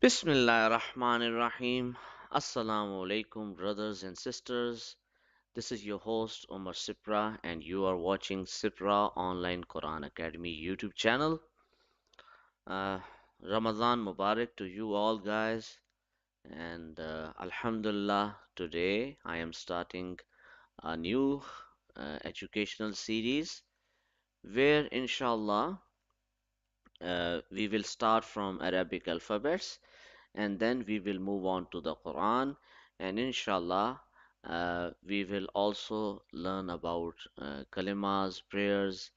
Bismillah Rahmanir Rahim. Assalamu alaikum, brothers and sisters. This is your host, Omar Sipra, and you are watching Sipra Online Quran Academy YouTube channel. Uh, Ramadan Mubarak to you all, guys. And Alhamdulillah, today I am starting a new educational series where, inshallah, we will start from Arabic alphabets and then we will move on to the Quran, and inshallah we will also learn about kalimas, prayers,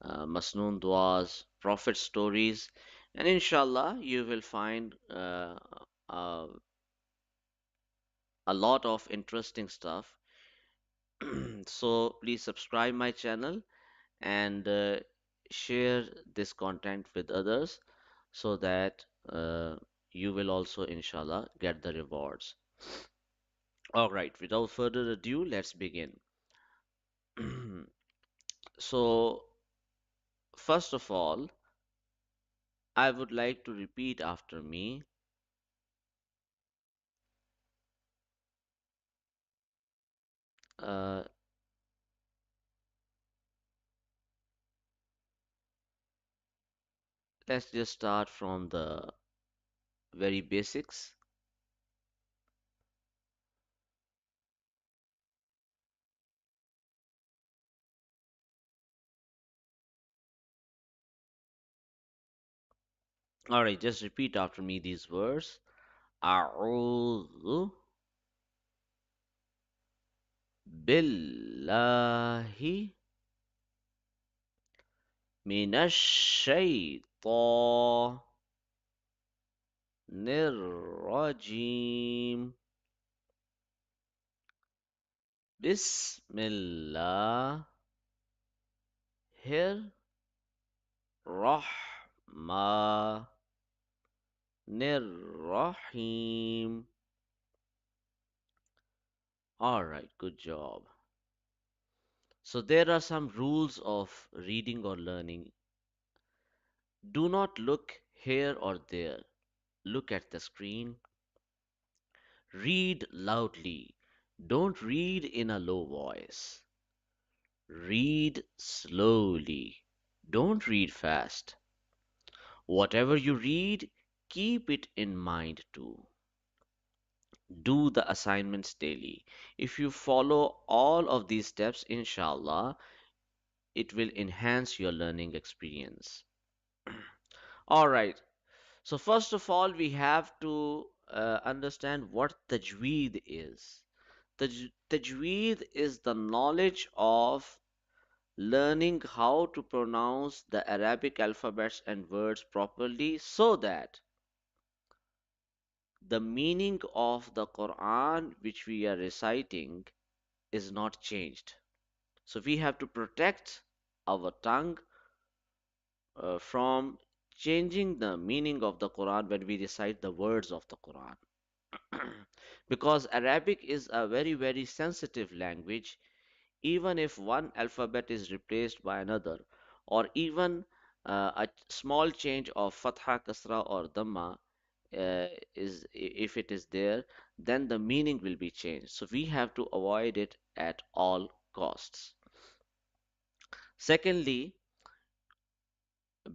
masnoon duas, prophet stories, and inshallah you will find uh, a lot of interesting stuff. So please subscribe my channel and share this content with others so that you will also inshallah get the rewards. All right, without further ado, let's begin. So, first of all, I would like to repeat after me. Uh, let's just start from the very basics. All right, just repeat after me these words. أعوذ بالله من الشيطان الرجيم. بسم الله الرحمن الرحيم. All right, good job. So there are some rules of reading or learning. Do not look here or there. Look at the screen. Read loudly. Don't read in a low voice. Read slowly. Don't read fast. Whatever you read, keep it in mind too. Do the assignments daily. If you follow all of these steps, inshallah, it will enhance your learning experience. All right. So, first of all, we have to understand what Tajweed is. Tajweed is the knowledge of learning how to pronounce the Arabic alphabets and words properly so that the meaning of the Quran which we are reciting is not changed. So we have to protect our tongue from changing the meaning of the Quran when we recite the words of the Quran. Because Arabic is a very, very sensitive language, even if one alphabet is replaced by another, or even a small change of fatha, kasra, or dhamma if it is there, then the meaning will be changed. So we have to avoid it at all costs. Secondly,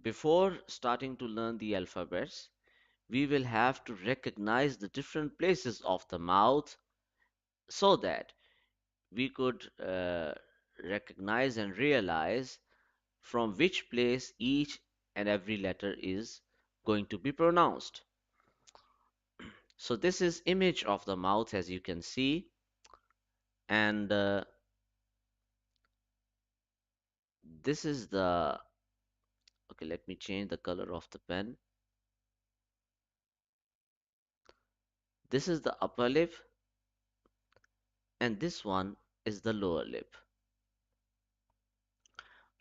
before starting to learn the alphabets, we will have to recognize the different places of the mouth so that we could recognize and realize from which place each and every letter is going to be pronounced. So this is image of the mouth as you can see, and this is the, okay, let me change the color of the pen. This is the upper lip and this one is the lower lip.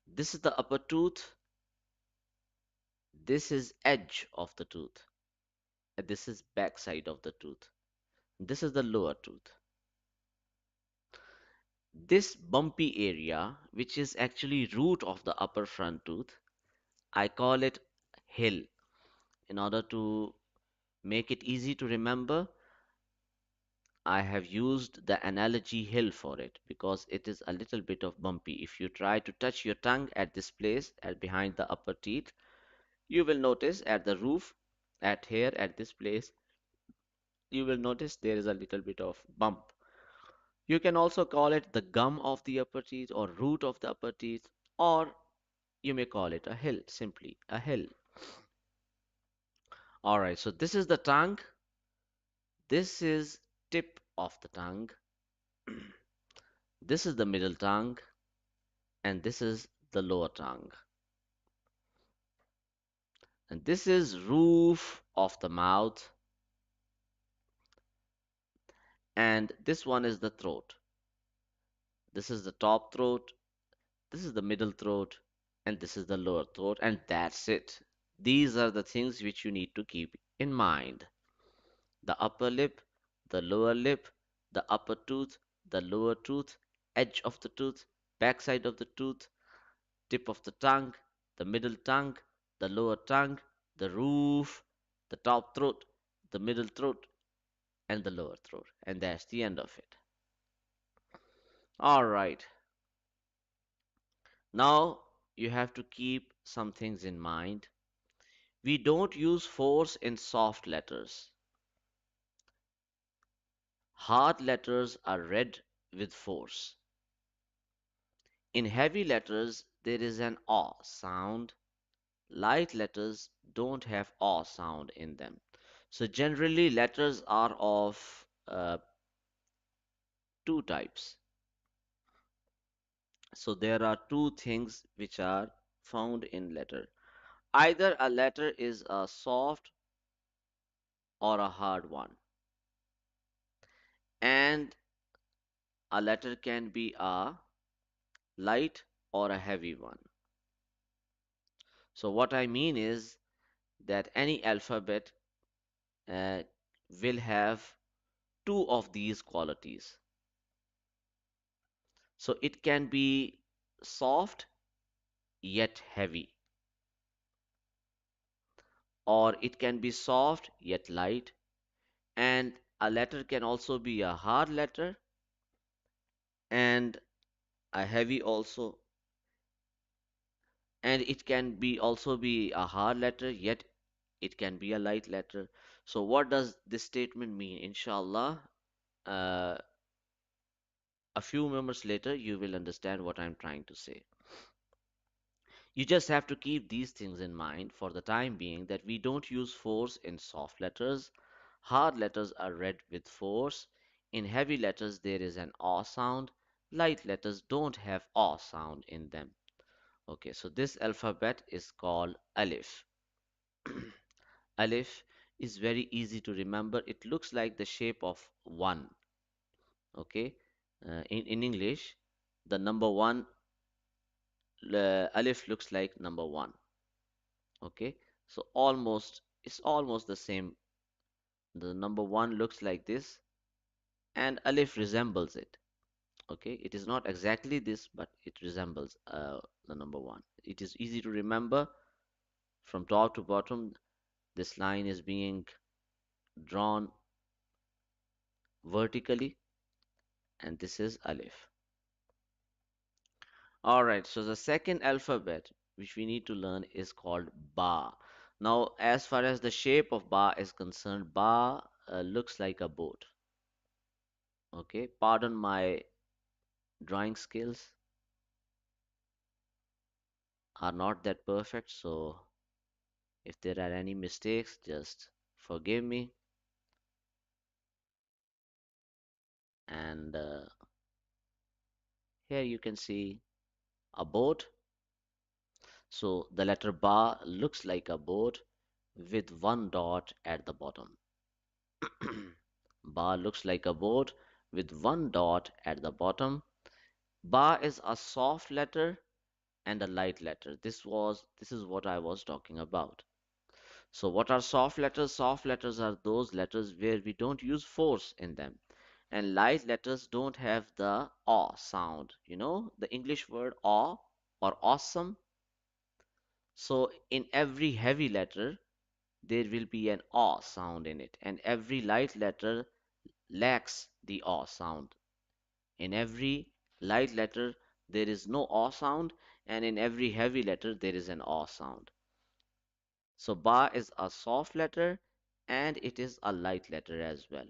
This is the upper tooth, this is edge of the tooth, and this is back side of the tooth. This is the lower tooth. This bumpy area, which is actually root of the upper front tooth, I call it hill in order to make it easy to remember, I have used the analogy hill for it because it is a little bit of bumpy. If you try to touch your tongue at this place, at behind the upper teeth, you will notice at the roof, at here, at this place, you will notice there is a little bit of bump. You can also call it the gum of the upper teeth or root of the upper teeth, or you may call it a hill, simply a hill. All right, so this is the tongue. This is tip of the tongue. This is the middle tongue, and this is the lower tongue. And this is roof of the mouth, and this one is the throat. This is the top throat, this is the middle throat, and this is the lower throat, and that's it. These are the things which you need to keep in mind. The upper lip, the lower lip, the upper tooth, the lower tooth, edge of the tooth, backside of the tooth, tip of the tongue, the middle tongue, the lower tongue, the roof, the top throat, the middle throat, and the lower throat. And that's the end of it. All right. Now you have to keep some things in mind. We don't use force in soft letters. Hard letters are read with force. In heavy letters, there is an aw sound. Light letters don't have aw sound in them. So generally, letters are of two types. So there are two things which are found in letter. Either a letter is a soft or a hard one, and a letter can be a light or a heavy one. So what I mean is that any alphabet uh, will have two of these qualities. So it can be soft yet heavy, or it can be soft yet light, and a letter can also be a hard letter and a heavy also, and it can be also be a hard letter yet it can be a light letter. So what does this statement mean? Inshallah, uh, a few moments later you will understand what I'm trying to say. You just have to keep these things in mind for the time being, that we don't use force in soft letters. Hard letters are read with force. In heavy letters, there is an aw sound. Light letters don't have aw sound in them. Okay, so this alphabet is called Alif. Alif is very easy to remember. It looks like the shape of one. Okay, in English, the number one, Alif looks like number one. Okay, so it's almost the same. The number one looks like this, and Alif resembles it. Okay, it is not exactly this, but it resembles the number one. It is easy to remember from top to bottom. This line is being drawn vertically, and this is Alif. All right, so the second alphabet which we need to learn is called Ba. Now, as far as the shape of Ba is concerned, Ba looks like a boat. Okay, pardon my drawing skills are not that perfect, so if there are any mistakes, just forgive me. And here you can see a boat. So the letter Ba looks like a boat with one dot at the bottom. Ba looks like a boat with one dot at the bottom. Ba is a soft letter and a light letter. This is what I was talking about. So what are soft letters? Soft letters are those letters where we don't use force in them. And light letters don't have the aw sound. You know, the English word aw or awesome. So in every heavy letter, there will be an aw sound in it, and every light letter lacks the aw sound. In every light letter, there is no aw sound, and in every heavy letter, there is an aw sound. So ba is a soft letter and it is a light letter as well.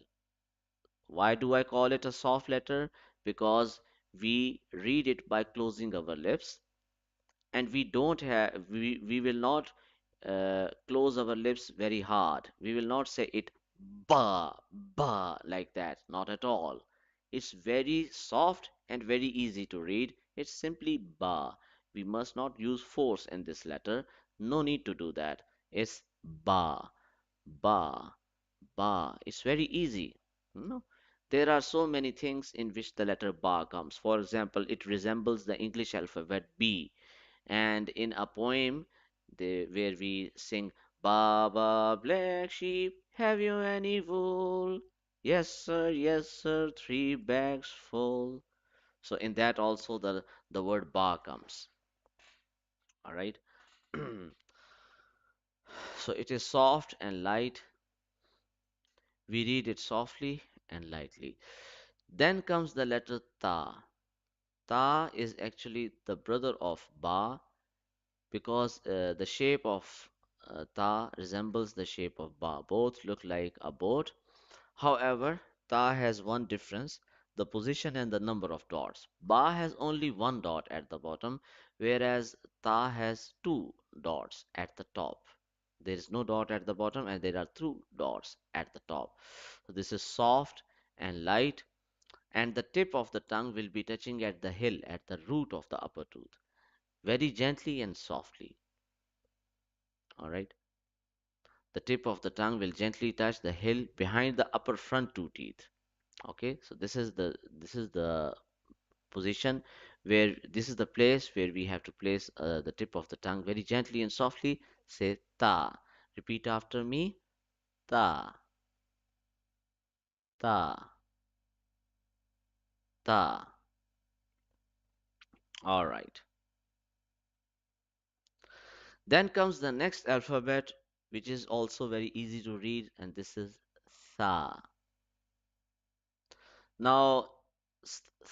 Why do I call it a soft letter? Because we read it by closing our lips, and we will not close our lips very hard. We will not say it ba like that, not at all. It's very soft and very easy to read. It's simply ba. We must not use force in this letter. No need to do that. It's ba, ba, ba. It's very easy. No? There are so many things in which the letter ba comes. For example, it resembles the English alphabet B, and in a poem where we sing, Baba, black sheep, have you any wool? Yes, sir, 3 bags full. So in that also the word ba comes. All right. So it is soft and light. We read it softly and lightly. Then comes the letter ta. Ta is actually the brother of ba, because the shape of ta resembles the shape of ba. Both look like a boat. However, ta has one difference, the position and the number of dots. Ba has only one dot at the bottom, whereas ta has two dots at the top. There is no dot at the bottom and there are two dots at the top. So this is soft and light, and the tip of the tongue will be touching at the hill, at the root of the upper tooth, very gently and softly. All right. The tip of the tongue will gently touch the hill behind the upper front two teeth. Okay, so this is the position where this is the place where we have to place the tip of the tongue very gently and softly. Say ta. Repeat after me. Ta, ta, ta. All right. Then comes the next alphabet, which is also very easy to read, and this is tha. Now,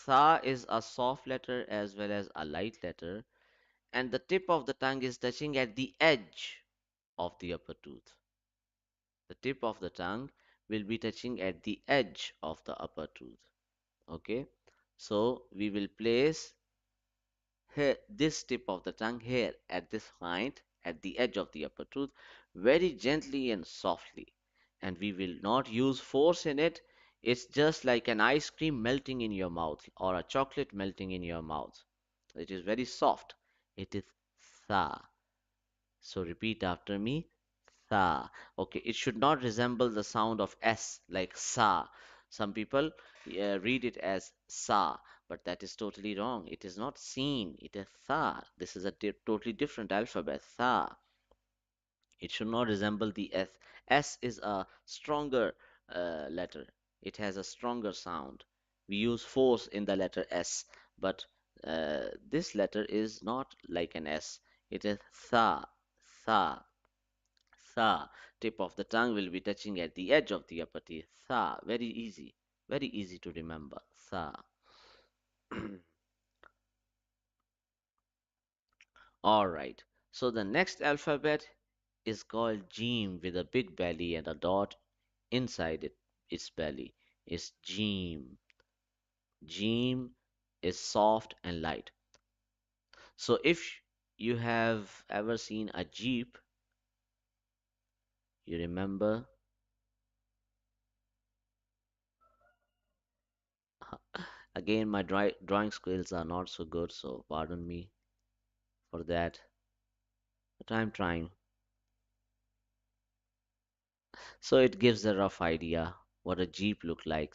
tha is a soft letter as well as a light letter, and the tip of the tongue is touching at the edge of the upper tooth. The tip of the tongue will be touching at the edge of the upper tooth. Okay, so we will place here this tip of the tongue here at this point at the edge of the upper tooth, very gently and softly, and we will not use force in it. It's just like an ice cream melting in your mouth or a chocolate melting in your mouth. It is very soft. It is tha. So repeat after me. Tha. Okay, it should not resemble the sound of S like sa. Some people read it as sa, but that is totally wrong. It is not seen, it is tha. This is a totally different alphabet. Tha. It should not resemble the S. S is a stronger letter. It has a stronger sound. We use force in the letter S, but this letter is not like an S. It is tha, tha, tha. Tip of the tongue will be touching at the edge of the upper teeth. Tha. Very easy to remember. Tha. All right. So the next alphabet is called Jeem with a big belly and a dot inside its belly. Is Jeem. Jeem is soft and light. So if you have ever seen a jeep, you remember. Again, my drawing skills are not so good, so pardon me for that. But I'm trying. So it gives a rough idea what a jeep look like.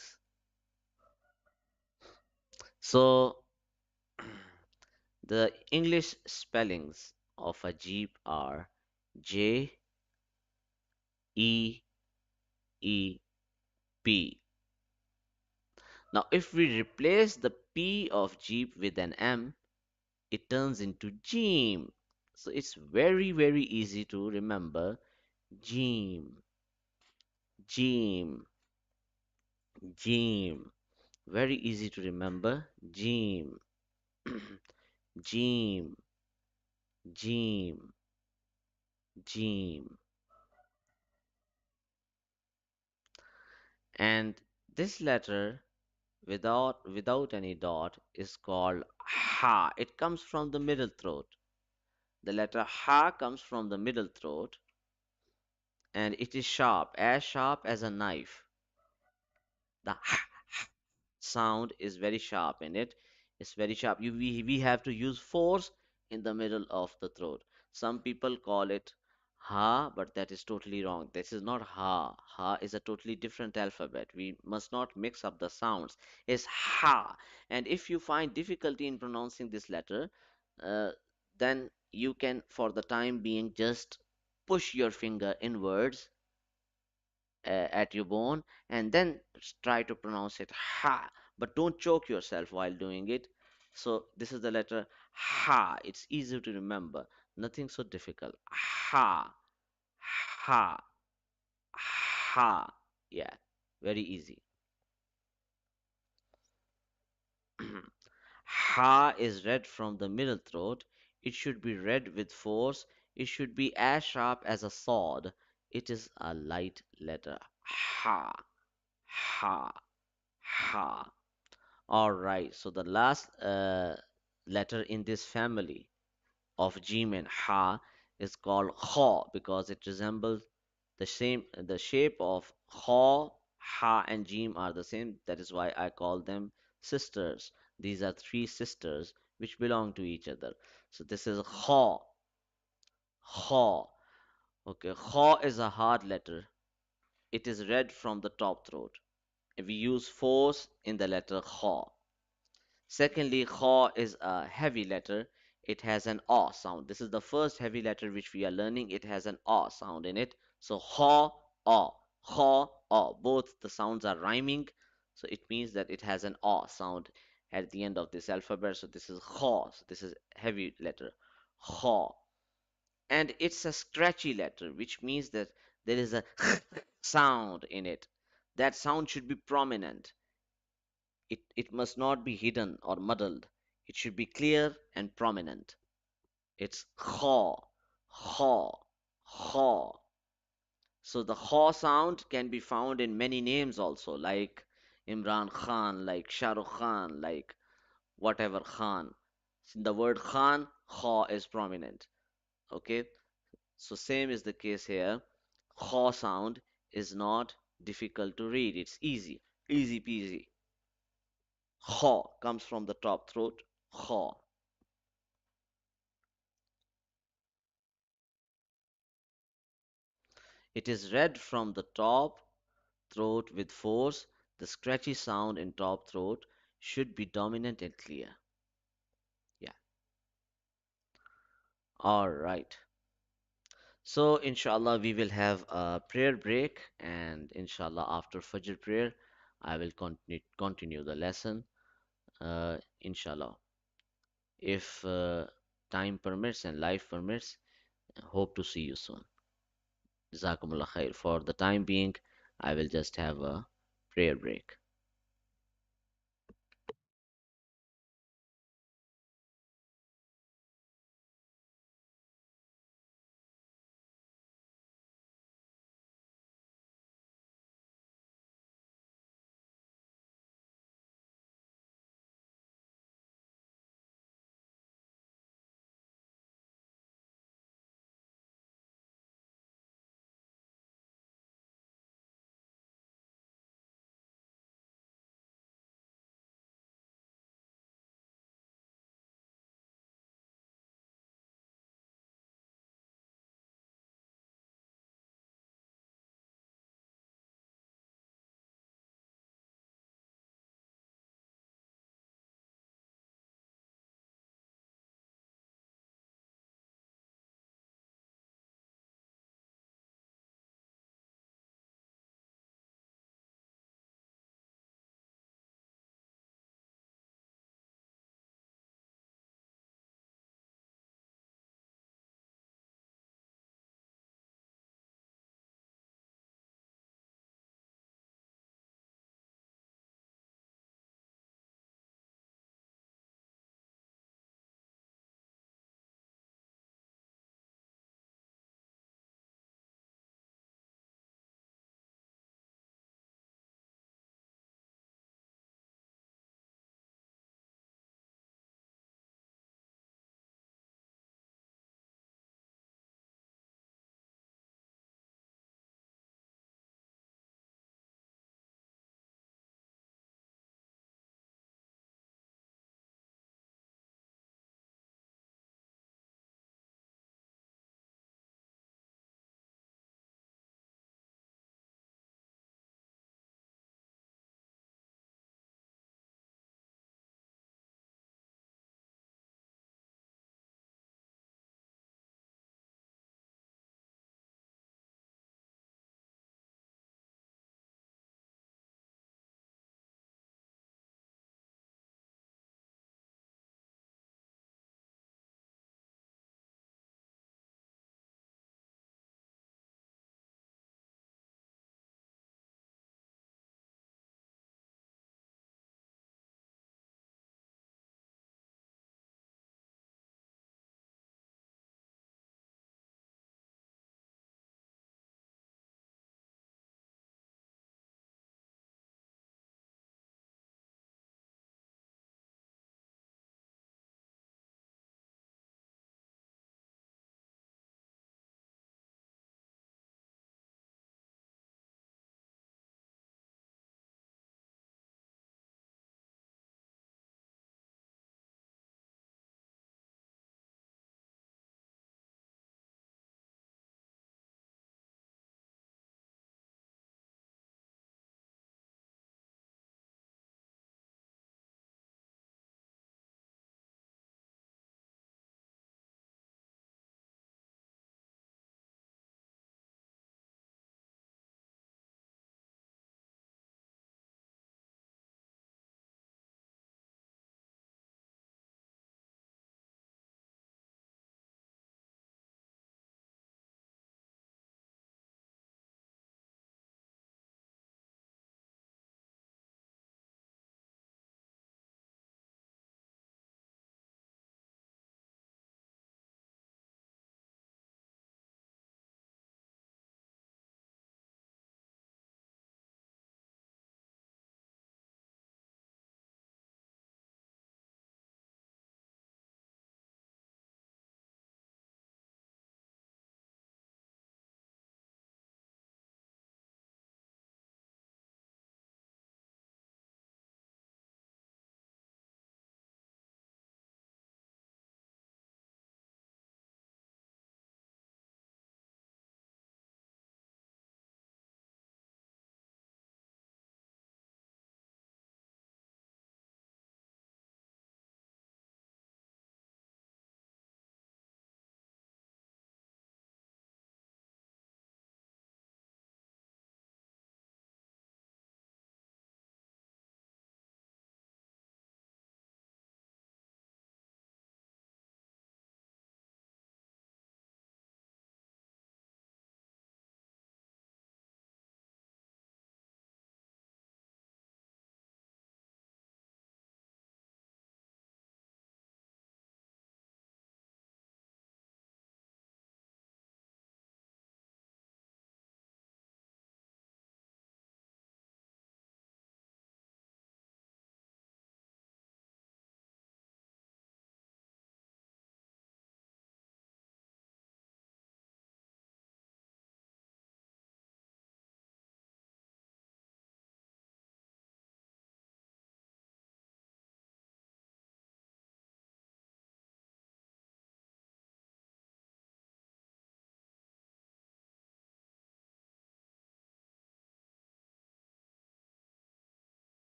So the English spellings of a jeep are J E E P. Now, if we replace the P of Jeep with an M, it turns into Jeep. So it's very easy to remember. Jim, Jim, Jim. Very easy to remember. Jim, Jim, Jim, Jim. And this letter without any dot is called ha. It comes from the middle throat. The letter ha comes from the middle throat and it is sharp as a knife. The sound is very sharp in it. It's very sharp. We have to use force in the middle of the throat. Some people call it ha, but that is totally wrong. This is not ha. Ha is a totally different alphabet. We must not mix up the sounds. It's ha. And if you find difficulty in pronouncing this letter, uh, then you can, for the time being, just push your finger inwards at your bone and then try to pronounce it ha, but don't choke yourself while doing it. So this is the letter ha. It's easy to remember, nothing so difficult. Ha, ha, ha. Yeah, very easy. Ha is read from the middle throat. It should be read with force. It should be as sharp as a sword. It is a light letter. Ha, ha, ha. All right, so the last letter in this family of Jim and Ha is called Kha because it resembles the shape of Kha, Ha, and Jim are the same. That is why I call them sisters. These are three sisters which belong to each other. So this is Kha, Kha. Okay, Kha is a hard letter. It is read from the top throat. We use force in the letter Kha. Secondly, kha is a heavy letter. It has an aw sound. This is the first heavy letter which we are learning. It has an aw sound in it. So kha, aw. Both the sounds are rhyming. So it means that it has an aw sound at the end of this alphabet. So this is kha. So this is heavy letter. Kha. And it's a scratchy letter, which means that there is a sound in it. That sound should be prominent. It must not be hidden or muddled. It should be clear and prominent. It's kha, kha, kha. So the kha sound can be found in many names also, like Imran Khan, like Shah Rukh Khan, like whatever Khan. In the word Khan, kha is prominent. Okay, so same is the case here. Kha sound is not difficult to read. It's easy, easy peasy. Kha comes from the top throat. Kha. It is read from the top throat with force. The scratchy sound in top throat should be dominant and clear. Yeah. All right. So, inshallah, we will have a prayer break, and inshallah, after Fajr prayer, I will continue the lesson. Inshallah, if time permits and life permits, hope to see you soon. Jazakumullah khair. For the time being, I will just have a prayer break.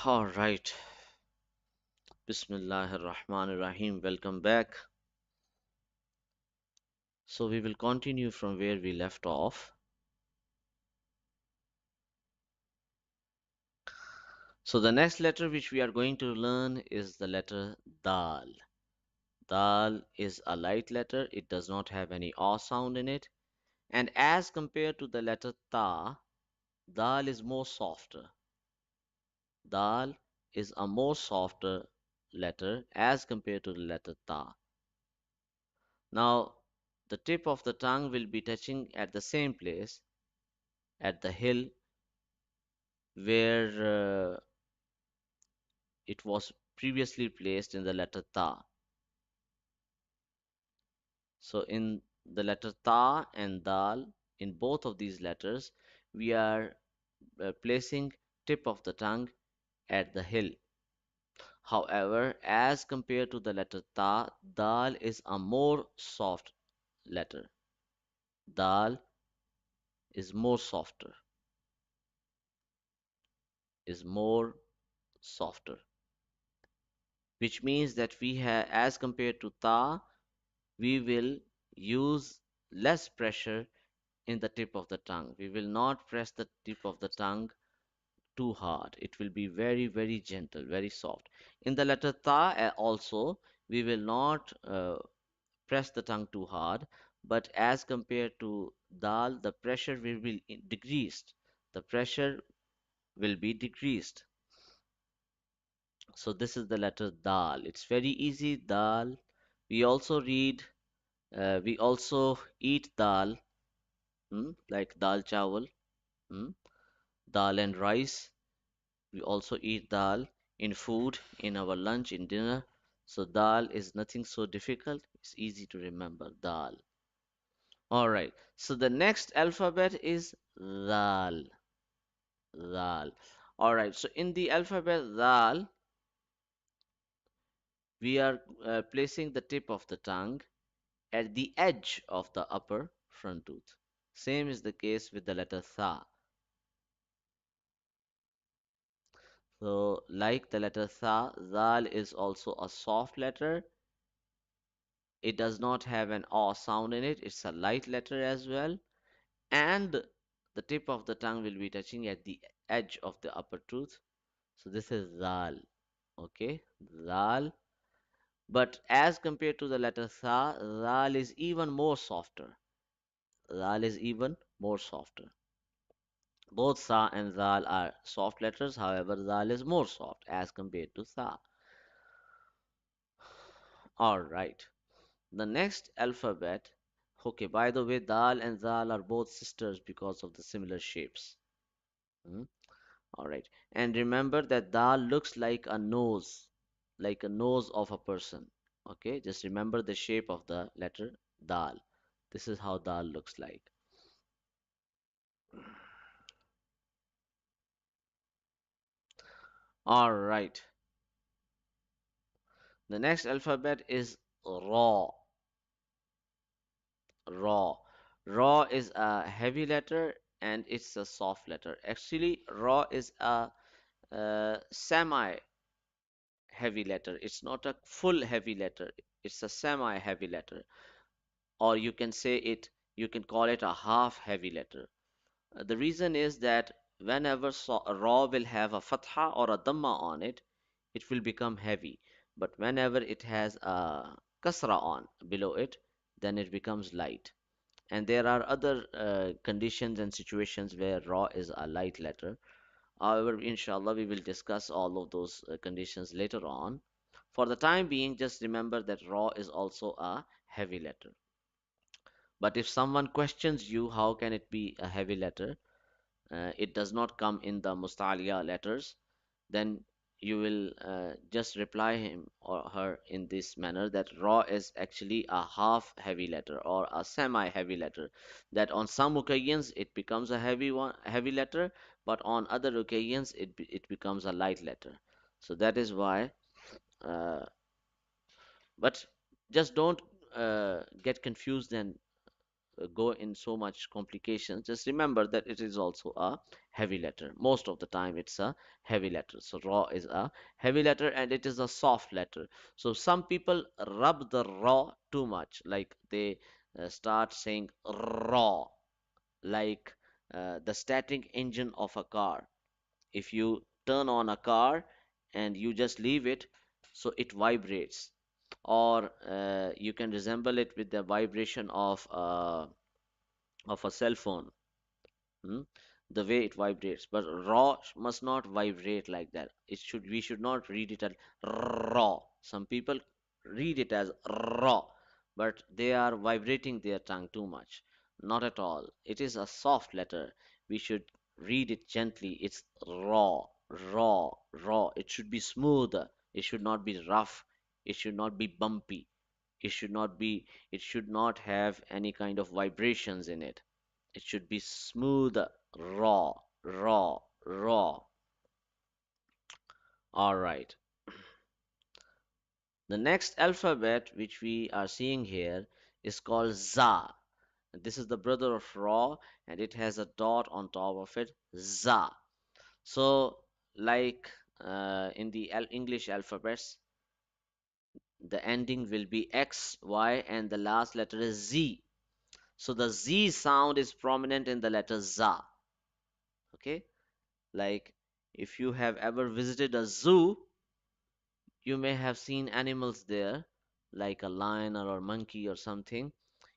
All right. Bismillahir Rahmanir Rahim. Welcome back. So we will continue from where we left off. So the next letter which we are going to learn is the letter Dal. Dal is a light letter. It does not have any R sound in it. And as compared to the letter Ta, Dal is more softer. Dal is a more softer letter as compared to the letter Ta. Now, the tip of the tongue will be touching at the same place, at the hill where it was previously placed in the letter Ta. So, in the letter Ta and Dal, in both of these letters, we are placing tip of the tongue at the hill. However, as compared to the letter Ta, Dal is a more soft letter. Dal is more softer, is more softer, which means that we have, as compared to Ta, we will use less pressure in the tip of the tongue. We will not press the tip of the tongue too hard. It will be very, very gentle, very soft. In the letter Ta also, we will not press the tongue too hard, but as compared to Dal, the pressure will be decreased. The pressure will be decreased. So this is the letter Dal. It's very easy, Dal. We also read, we also eat dal, like dal chawal, hmm, dal and rice. We also eat dal in food, in our lunch, in dinner. So dal is nothing so difficult. It's easy to remember, dal. All right. So the next alphabet is dal, dal. All right. So in the alphabet dal, we are placing the tip of the tongue at the edge of the upper front tooth. Same is the case with the letter tha. So, like the letter Tha, Zal is also a soft letter. It does not have an A sound in it. It's a light letter as well. And the tip of the tongue will be touching at the edge of the upper tooth. So, this is Zal. Okay, Zal. But as compared to the letter Tha, Zal is even more softer. Zal is even more softer. Both Sa and Zal are soft letters. However, Zal is more soft as compared to Sa. All right. The next alphabet, okay, by the way, Dal and Zal are both sisters because of the similar shapes. Hmm? All right. And remember that Dal looks like a nose of a person. Okay, just remember the shape of the letter Dal. This is how Dal looks like. All right. The next alphabet is Ra. Ra. Ra is a heavy letter and it's a soft letter. Actually, Ra is a semi heavy letter. It's not a full heavy letter. It's a semi heavy letter. Or you can say it, you can call it a half heavy letter. The reason is that whenever a raw will have a fatha or a dhamma on it, it will become heavy. But whenever it has a kasra on below it, then it becomes light. And there are other conditions and situations where raw is a light letter. However, inshallah, we will discuss all of those conditions later on. For the time being, just remember that raw is also a heavy letter. But if someone questions you, how can it be a heavy letter? It does not come in the mustaliya letters, then you will just reply him or her in this manner that ra is actually a half heavy letter or a semi heavy letter, that on some occasions it becomes a heavy letter, but on other occasions it becomes a light letter. So that is why, uh, but just don't get confused and go in so much complications, just remember that it is also a heavy letter. Most of the time, it's a heavy letter. So raw is a heavy letter and it is a soft letter. So some people rub the raw too much, like they start saying raw, like the static engine of a car. If you turn on a car and you just leave it, so it vibrates. Or you can resemble it with the vibration of a cell phone. Hmm? The way it vibrates. But raw must not vibrate like that. It should We should not read it as raw. Some people read it as raw, but they are vibrating their tongue too much. Not at all. It is a soft letter. We should read it gently. It's raw, raw, raw. It should be smooth. It should not be rough. It should not be bumpy. It should not have any kind of vibrations in it. It should be smooth, raw, raw, raw. All right. The next alphabet which we are seeing here is called za. This is the brother of ra, and it has a dot on top of it, za. So, like in the English alphabets, the ending will be X, Y, and the last letter is Z. So the Z sound is prominent in the letter za. Okay? Like if you have ever visited a zoo, you may have seen animals there, like a lion or a monkey or something.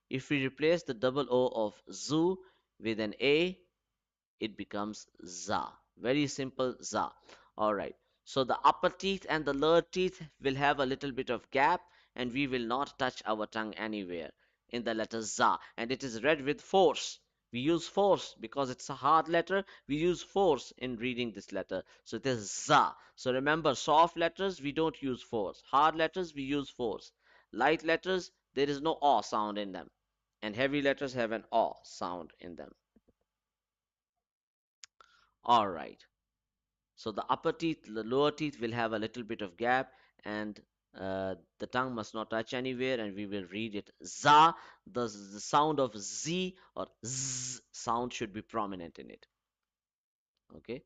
If we replace the double O of zoo with an A, it becomes za. Very simple za. All right. So the upper teeth and the lower teeth will have a little bit of gap, and we will not touch our tongue anywhere in the letter za. And it is read with force. We use force because it's a hard letter. We use force in reading this letter. So it is za. So remember, soft letters we don't use force. Hard letters we use force. Light letters there is no aw sound in them, and heavy letters have an aw sound in them. All right. So the upper teeth, the lower teeth will have a little bit of gap, and the tongue must not touch anywhere, and we will read it za. The sound of z or z sound should be prominent in it. Okay.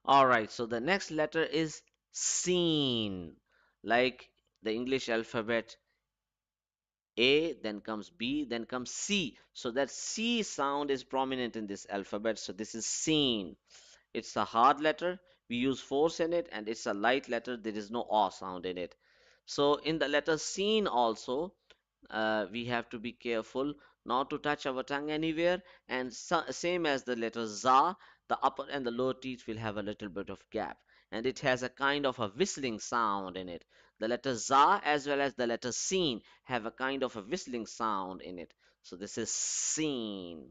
All right. So the next letter is seen, like the English alphabet. A, then comes B, then comes C. So that C sound is prominent in this alphabet. So this is seen. It's a hard letter. We use force in it, and it's a light letter. There is no aw sound in it. So in the letter seen also, we have to be careful not to touch our tongue anywhere. And same as the letter za, the upper and the lower teeth will have a little bit of gap, and it has a kind of a whistling sound in it. The letter za as well as the letter seen have a kind of a whistling sound in it. So this is seen,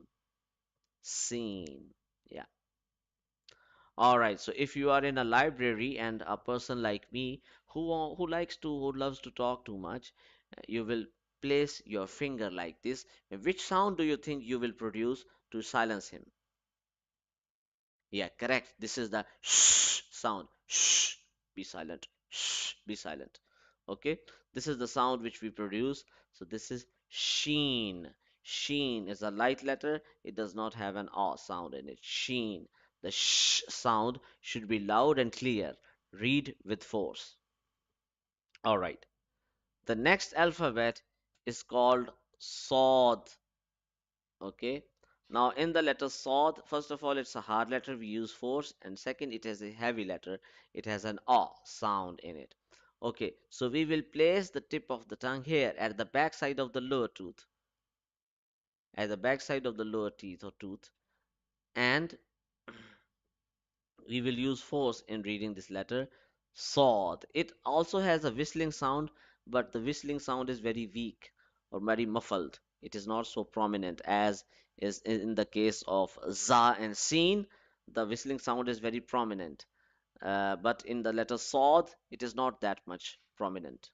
seen. Yeah. All right, so if you are in a library and a person like me who loves to talk too much, you will place your finger like this. Which sound do you think you will produce to silence him? Yeah, correct. This is the shh sound. Shh, be silent. Shh, be silent. Okay, this is the sound which we produce. So this is sheen. Sheen is a light letter. It does not have an ah sound in it. Sheen. The sh sound should be loud and clear. Read with force. All right. The next alphabet is called Sod. Okay. Now, in the letter Sod, first of all, it's a hard letter. We use force. And second, it is a heavy letter. It has an ah sound in it. Okay. So we will place the tip of the tongue here at the back side of the lower tooth, at the back side of the lower teeth or tooth. And we will use force in reading this letter sod. It also has a whistling sound, but the whistling sound is very weak or very muffled. It is not so prominent as is in the case of za and sin. The whistling sound is very prominent, but in the letter sod, it is not that much prominent.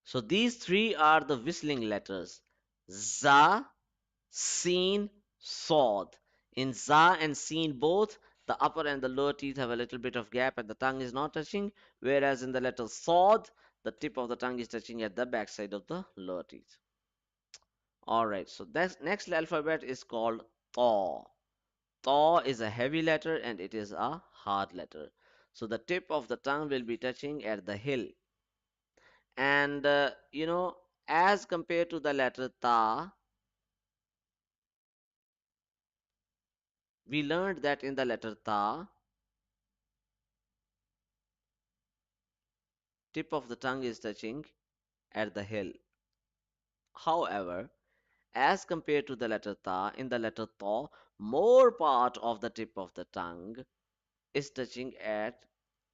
So these three are the whistling letters: za, seen, sod. In za and seen both, the upper and the lower teeth have a little bit of gap and the tongue is not touching, whereas in the letter Sod, the tip of the tongue is touching at the back side of the lower teeth. Alright, so that next alphabet is called Thaw. Thaw is a heavy letter and it is a hard letter. So the tip of the tongue will be touching at the hill. And as compared to the letter Ta, we learned that in the letter Ta, tip of the tongue is touching at the hill. However, as compared to the letter Ta, in the letter Ta, more part of the tip of the tongue is touching at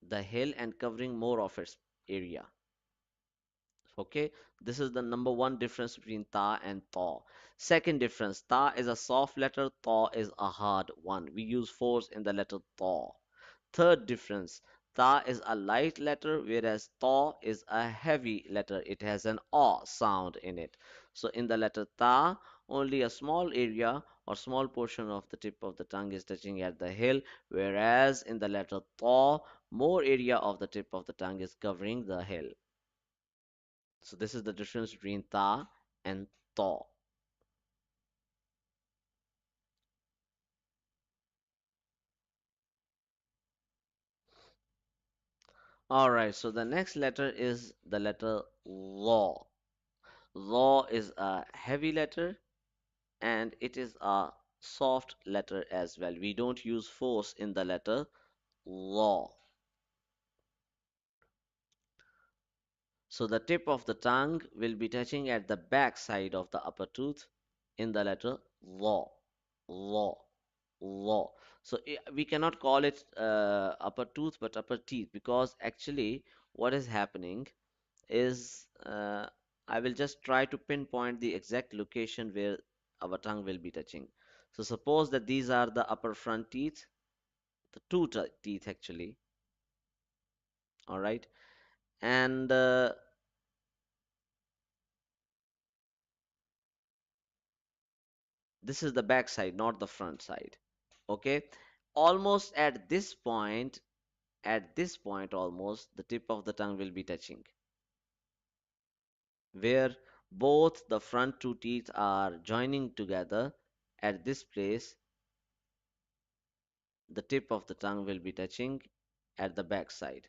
the hill and covering more of its area. Okay, this is the number one difference between ta and thaw. Second difference, ta is a soft letter, thaw is a hard one. We use force in the letter thaw. Third difference, ta is a light letter, whereas thaw is a heavy letter. It has an aw sound in it. So in the letter ta, only a small area or small portion of the tip of the tongue is touching at the hill, whereas in the letter thaw, more area of the tip of the tongue is covering the hill. So this is the difference between ta and thaw. All right, so the next letter is the letter law. Law is a heavy letter and it is a soft letter as well. We don't use force in the letter law. So the tip of the tongue will be touching at the back side of the upper tooth in the letter law. Law. Law. So we cannot call it upper tooth but upper teeth because actually what is happening is I will just try to pinpoint the exact location where our tongue will be touching. So suppose that these are the upper front teeth, the two teeth actually, all right, and this is the back side, not the front side. Okay, almost at this point, almost the tip of the tongue will be touching, where both the front two teeth are joining together. At this place, the tip of the tongue will be touching at the back side.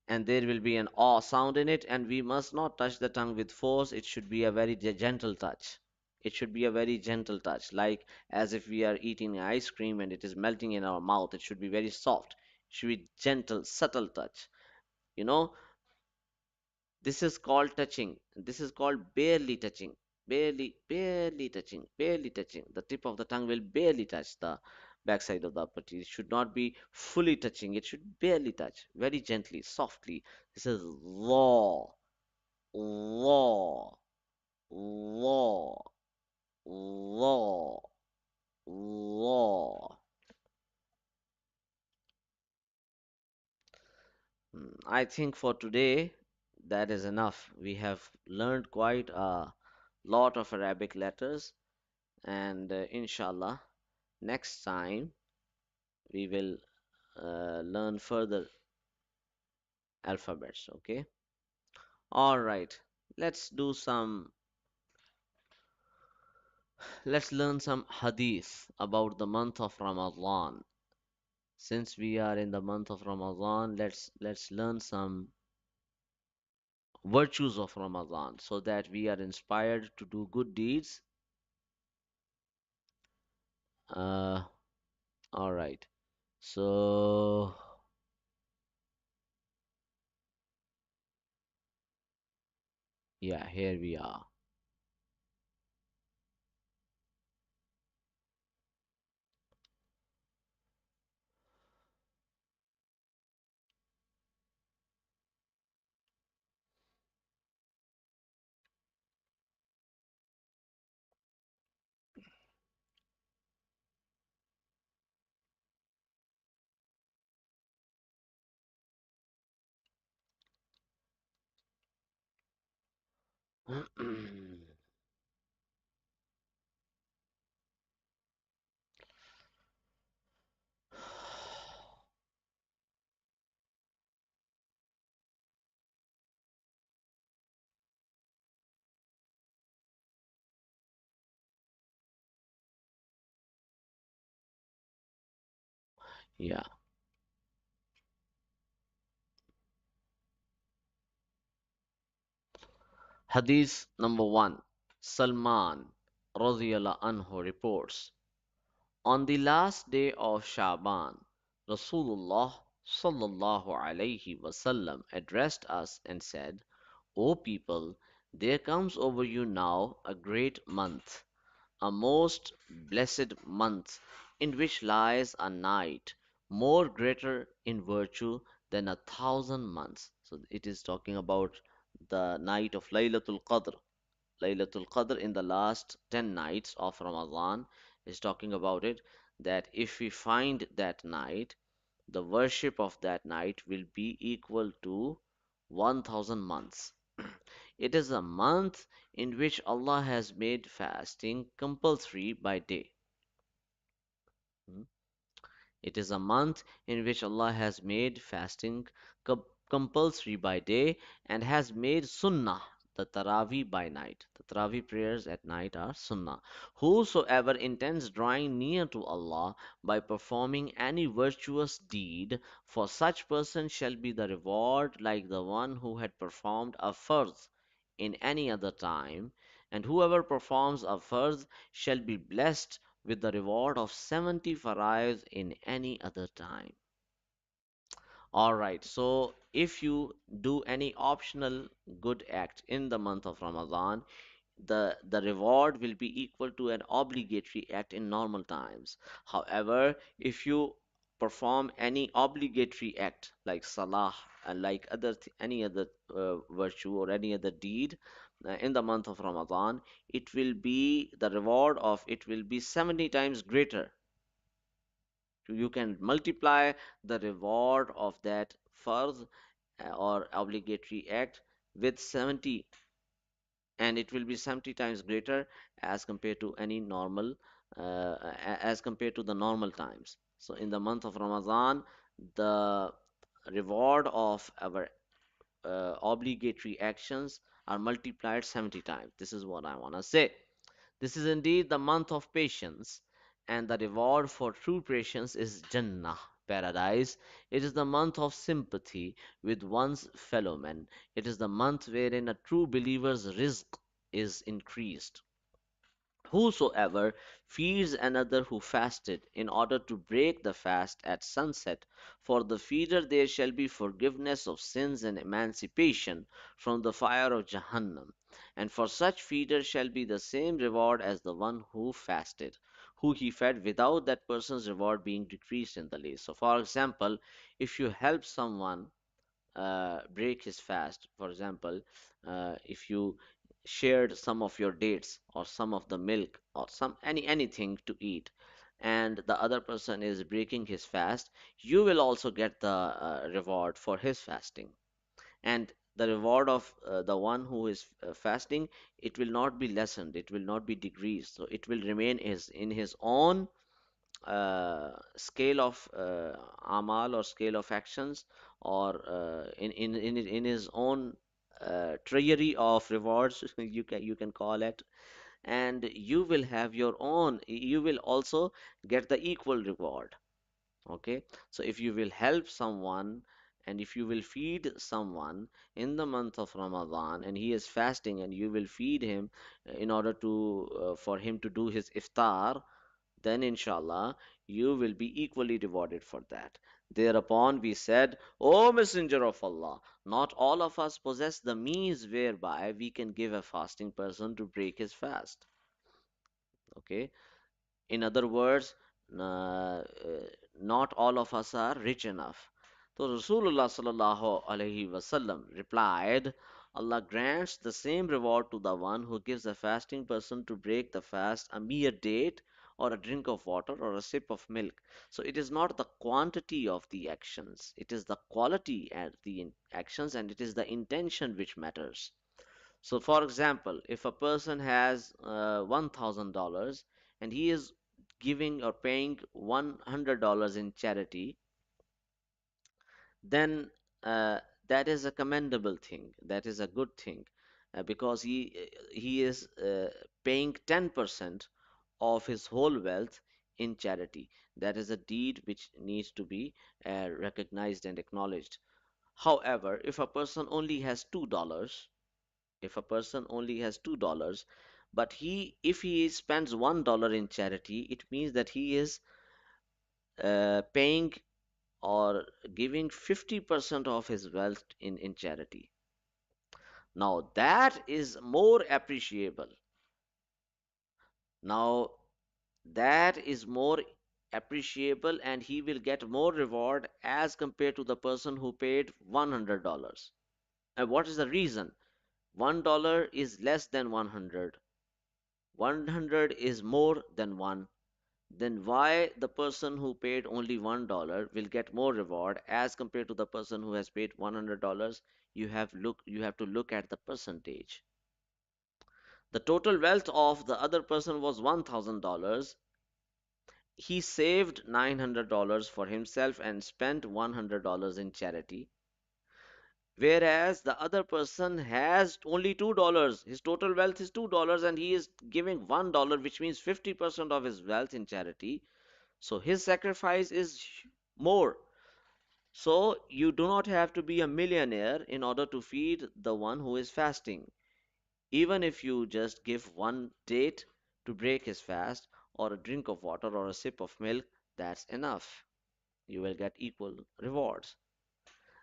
And there will be an aw sound in it, and we must not touch the tongue with force. It should be a very gentle touch. It should be a very gentle touch, like as if we are eating ice cream and it is melting in our mouth. It should be very soft. It should be gentle, subtle touch. You know, this is called touching. This is called barely touching. Barely touching, barely touching. The tip of the tongue will barely touch the backside of the upper teeth. It should not be fully touching. It should barely touch, very gently, softly. This is law, law, law, law, law. I think for today that is enough. We have learned quite a lot of Arabic letters, and inshallah, next time we will learn further alphabets. Okay, all right, let's do some let's learn some hadith about the month of Ramadan. Since we are in the month of Ramadan, let's learn some virtues of Ramadan so that we are inspired to do good deeds. uh all right, so yeah, here we are. Yeah. Hadith number one. Salman radiyallahu anhu reports, on the last day of Shaban, Rasulullah sallallahu alayhi wasallam addressed us and said, O people, there comes over you now a great month, a most blessed month, in which lies a night more greater in virtue than 1,000 months. So it is talking about the night of Laylatul Qadr. Laylatul Qadr in the last 10 nights of Ramadan is talking about it, that if we find that night, the worship of that night will be equal to 1,000 months. It is a month in which Allah has made fasting compulsory by day. Hmm? It is a month in which Allah has made fasting compulsory by day and has made sunnah, the Taraweeh by night. The Taraweeh prayers at night are sunnah. Whosoever intends drawing near to Allah by performing any virtuous deed, for such person shall be the reward like the one who had performed a fard in any other time, and whoever performs a fard shall be blessed with the reward of 70 farais in any other time. All right, so if you do any optional good act in the month of Ramadan, the reward will be equal to an obligatory act in normal times. However, if you perform any obligatory act like salah and like any other virtue or any other deed in the month of Ramadan, it will be the reward of it will be 70 times greater. You can multiply the reward of that fard or obligatory act with 70, and it will be 70 times greater as compared to any normal as compared to the normal times. So in the month of Ramadan, the reward of our obligatory actions are multiplied 70 times. This is what I want to say. This is indeed the month of patience, and the reward for true patience is Jannah, paradise. It is the month of sympathy with one's fellow men. It is the month wherein a true believer's rizq is increased. Whosoever feeds another who fasted in order to break the fast at sunset, for the feeder there shall be forgiveness of sins and emancipation from the fire of Jahannam. And for such feeder shall be the same reward as the one who fasted, who he fed, without that person's reward being decreased in the least. So, for example, if you help someone break his fast. For example, if you shared some of your dates or some of the milk or some anything to eat, and the other person is breaking his fast, you will also get the reward for his fasting. And the reward of the one who is fasting, it will not be lessened, it will not be decreased, so it will remain is in his own scale of amal or scale of actions, or in his own treasury of rewards you can call it, and you will have your own, you will also get the equal reward. Okay, so if you will help someone and if you will feed someone in the month of Ramadan and he is fasting, and you will feed him in order to for him to do his iftar, then inshallah you will be equally rewarded for that. Thereupon we said, O Messenger of Allah, not all of us possess the means whereby we can give a fasting person to break his fast. Okay, in other words, not all of us are rich enough. So Rasulullah sallallahu alaihi wasallam replied, Allah grants the same reward to the one who gives a fasting person to break the fast a mere date or a drink of water or a sip of milk. So it is not the quantity of the actions, it is the quality of the actions, and it is the intention which matters. So, for example, if a person has $1,000 and he is giving or paying $100 in charity, then that is a commendable thing. That is a good thing because he is paying 10% of his whole wealth in charity. That is a deed which needs to be recognized and acknowledged. However, if a person only has $2, but if he spends $1 in charity, it means that he is paying or giving 50% of his wealth in charity. Now that is more appreciable. Now that is more appreciable, and he will get more reward as compared to the person who paid $100. And what is the reason? $1 is less than 100. 100 is more than 1. Then why the person who paid only $1 will get more reward as compared to the person who has paid $100? You have to look at the percentage. The total wealth of the other person was $1,000. He saved $900 for himself and spent $100 in charity. Whereas the other person has only $2. His total wealth is $2 and he is giving $1, which means 50% of his wealth in charity. So his sacrifice is more. So you do not have to be a millionaire in order to feed the one who is fasting. Even if you just give one date to break his fast, or a drink of water, or a sip of milk, that's enough. You will get equal rewards.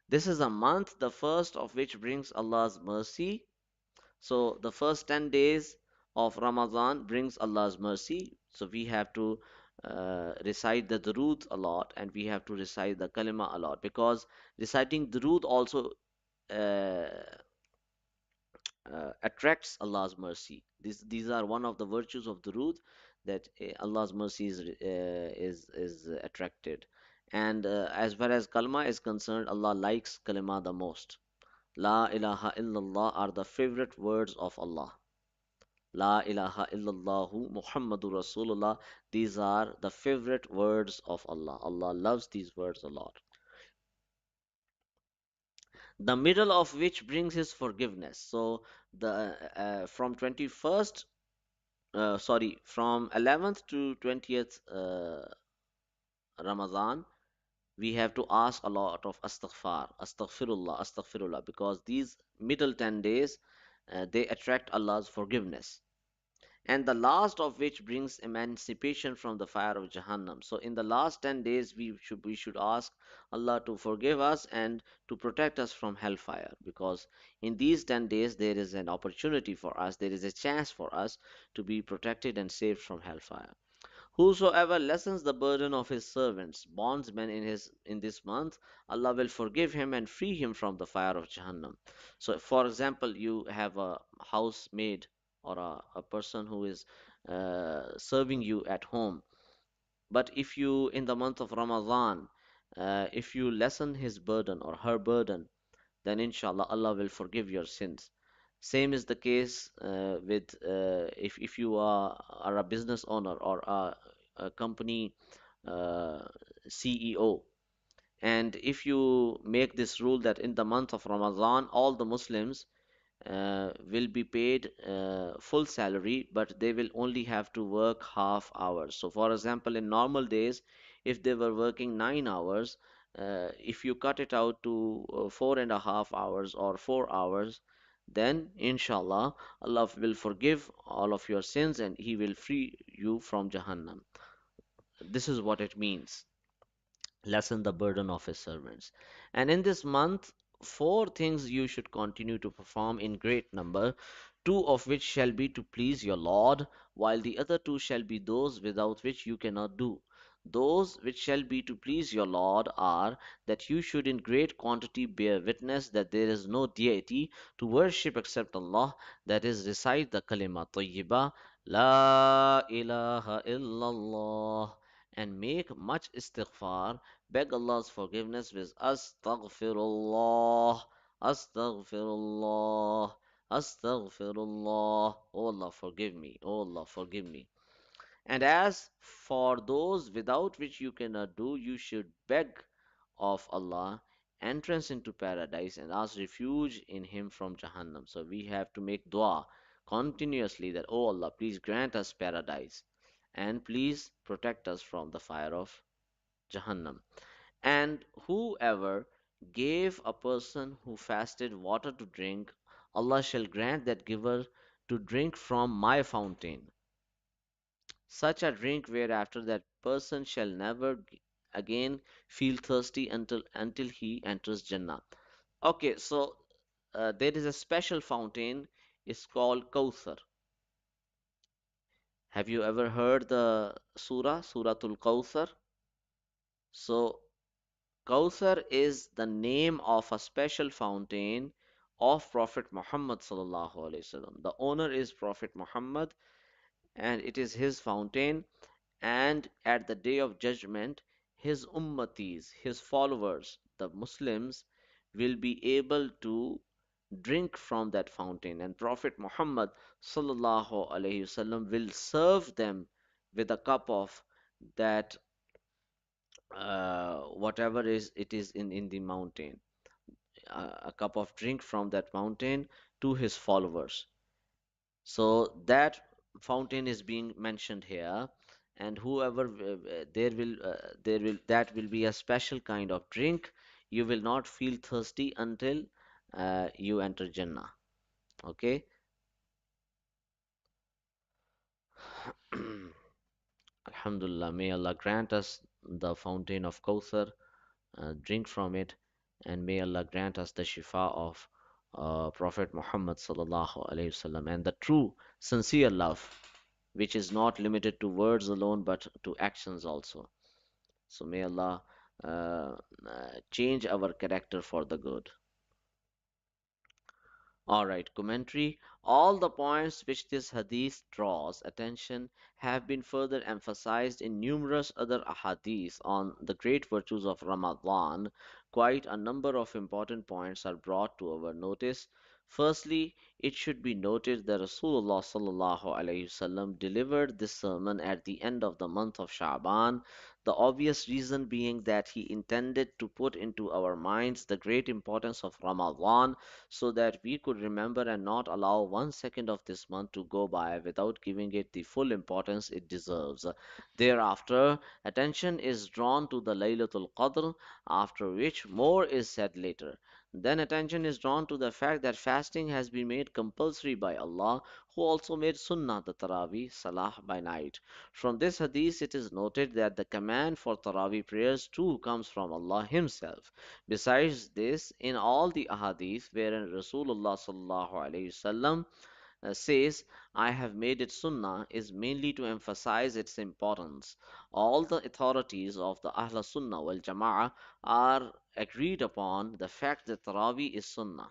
This is a month, the first of which brings Allah's mercy. So the first 10 days of Ramadan brings Allah's mercy. So we have to recite the Durood a lot, and we have to recite the Kalima a lot, because reciting Durood also uh, attracts Allah's mercy. These are one of the virtues of Durood, that Allah's mercy is attracted. And as far as Kalma is concerned, Allah likes Kalima the most. La ilaha illallah are the favorite words of Allah. La ilaha illallahu Muhammadur Rasulullah. These are the favorite words of Allah. Allah loves these words a lot. The middle of which brings His forgiveness. So the from 21st, sorry, from 11th to 20th Ramadan, we have to ask a lot of astaghfirullah, because these middle 10 days they attract Allah's forgiveness. And the last of which brings emancipation from the fire of Jahannam. So in the last 10 days we should ask Allah to forgive us and to protect us from hellfire, because in these 10 days there is an opportunity for us, there is a chance for us to be protected and saved from hellfire. Whosoever lessens the burden of his servants, bondsmen in this month, Allah will forgive him and free him from the fire of Jahannam. So, for example, you have a housemaid, or a person who is serving you at home. But if you, in the month of Ramadan, if you lessen his burden or her burden, then inshallah Allah will forgive your sins. Same is the case with if you are a business owner, or a company uh, CEO, and if you make this rule that in the month of Ramadan all the Muslims will be paid full salary, but they will only have to work half hours. So, for example, in normal days, if they were working 9 hours, if you cut it out to 4.5 hours or 4 hours, then inshallah, Allah will forgive all of your sins and He will free you from Jahannam. This is what it means: lessen the burden of his servants. And in this month, four things you should continue to perform in great number, two of which shall be to please your Lord, while the other two shall be those without which you cannot do. Those which shall be to please your Lord are that you should in great quantity bear witness that there is no deity to worship except Allah, that is, recite the kalima tayyibah, La ilaha illallah, and make much istighfar, beg Allah's forgiveness with astaghfirullah, astaghfirullah, astaghfirullah. Oh Allah, forgive me. Oh Allah, forgive me. And as for those without which you cannot do, you should beg of Allah entrance into paradise and ask refuge in Him from Jahannam. So we have to make dua continuously that, oh Allah, please grant us paradise. and please protect us from the fire of Jahannam. And whoever gave a person who fasted water to drink, Allah shall grant that giver to drink from my fountain, such a drink whereafter that person shall never again feel thirsty until he enters Jannah. Okay, so there is a special fountain. It's called Kauthar. Have you ever heard the Suratul Kauthar? So Kauthar is the name of a special fountain of Prophet Muhammad sallallahu alaihi wasallam. The owner is Prophet Muhammad, and it is his fountain. And at the day of judgment, his ummatis, his followers, the Muslims, will be able to drink from that fountain. And Prophet Muhammad sallallahu alaihi wasallam will serve them with a cup of that whatever is it is in the mountain, a cup of drink from that mountain to his followers. So that fountain is being mentioned here, and whoever there will that will be a special kind of drink. You will not feel thirsty until you enter Jannah. Okay. Alhamdulillah, may Allah grant us the fountain of Kauthar, drink from it, and may Allah grant us the shifa of Prophet Muhammad sallallahu alaihi wasallam and the true, sincere love, which is not limited to words alone but to actions also. So may Allah change our character for the good. All right, commentary. All the points which this hadith draws attention have been further emphasized in numerous other ahadith on the great virtues of Ramadan. Quite a number of important points are brought to our notice. Firstly, it should be noted that Rasulullah sallallahu alaihi wasallam delivered this sermon at the end of the month of Sha'ban, the obvious reason being that he intended to put into our minds the great importance of Ramadan so that we could remember and not allow 1 second of this month to go by without giving it the full importance it deserves. Thereafter, attention is drawn to the Laylatul Qadr, after which more is said later. Then attention is drawn to the fact that fasting has been made compulsory by Allah, who also made Sunnah the Taraweeh Salah by night. From this hadith, it is noted that the command for Taraweeh prayers too comes from Allah Himself. Besides this, in all the ahadith wherein Rasulullah sallallahu alaihi wasallam says, I have made it sunnah, is mainly to emphasize its importance. All the authorities of the Ahl Sunnah wal Jama'ah are agreed upon the fact that Taraweeh is sunnah.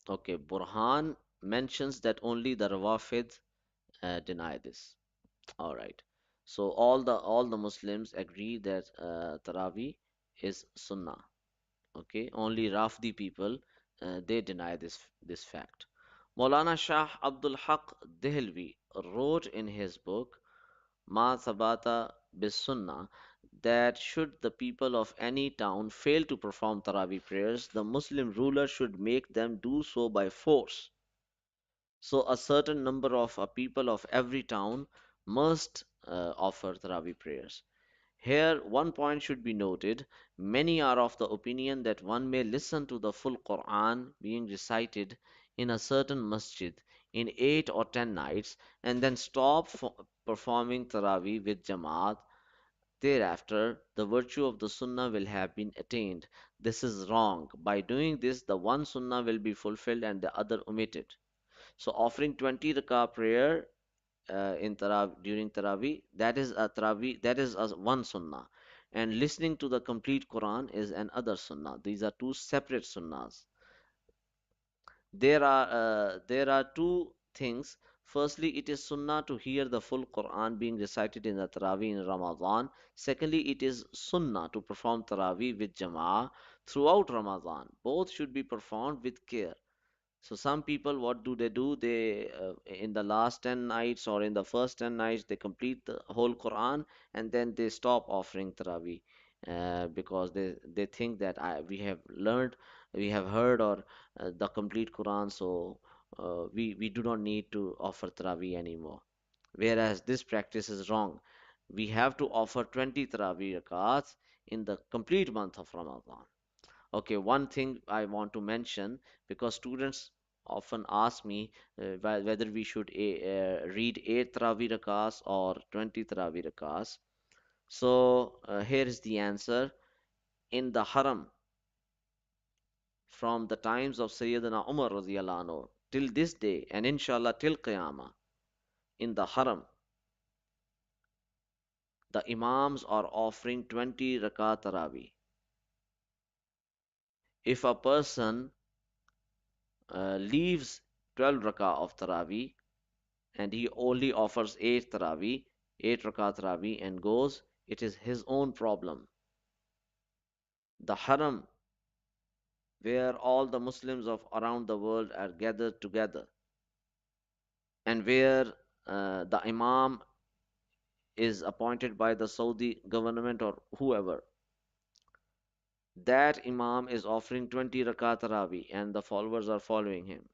Okay, Burhan mentions that only the Rawafid deny this. All right. So all the Muslims agree that Taraweeh is sunnah. Okay, only Rafdi people they deny this fact. Maulana Shah Abdul Haq Dehlvi wrote in his book Ma Sabata bis Sunnah that should the people of any town fail to perform Taraweeh prayers, the Muslim ruler should make them do so by force. So a certain number of people of every town must offer Taraweeh prayers. Here, one point should be noted. Many are of the opinion that one may listen to the full Quran being recited in a certain masjid in 8 or 10 nights and then stop performing Taraweeh with Jamaat. Thereafter, the virtue of the Sunnah will have been attained. This is wrong. By doing this, the one Sunnah will be fulfilled and the other omitted. So, offering 20 rakah prayer in during Taraweeh, that is a one sunnah. And listening to the complete Quran is another sunnah. These are two separate sunnahs. There are two things. Firstly, it is sunnah to hear the full Quran being recited in the Taraweeh in Ramadan. Secondly, it is sunnah to perform Taraweeh with Jama'ah throughout Ramadan. Both should be performed with care. So some people, what do they do? They in the last 10 nights or in the first 10 nights, they complete the whole Quran and then they stop offering Taraweeh because they think that we have learned, we have heard or the complete Quran, so we do not need to offer Taraweeh anymore. Whereas this practice is wrong. We have to offer 20 Taraweeh rakats in the complete month of Ramadan. Okay, one thing I want to mention, because students often ask me whether we should read 8 Taraweeh rakats or 20 Taraweeh rakats. So here is the answer. In the Haram, from the times of Sayyidina Umar radiallahu anhu till this day, and inshallah till Qiyamah, in the Haram, the Imams are offering 20 rakat Taraweeh. If a person leaves 12 rakah of Taraweeh and he only offers 8 Taraweeh, 8 rakat Taraweeh and goes, it is his own problem. The Haram, where all the Muslims of around the world are gathered together, and where the Imam is appointed by the Saudi government or whoever, that Imam is offering 20 rakat Taraweeh and the followers are following him.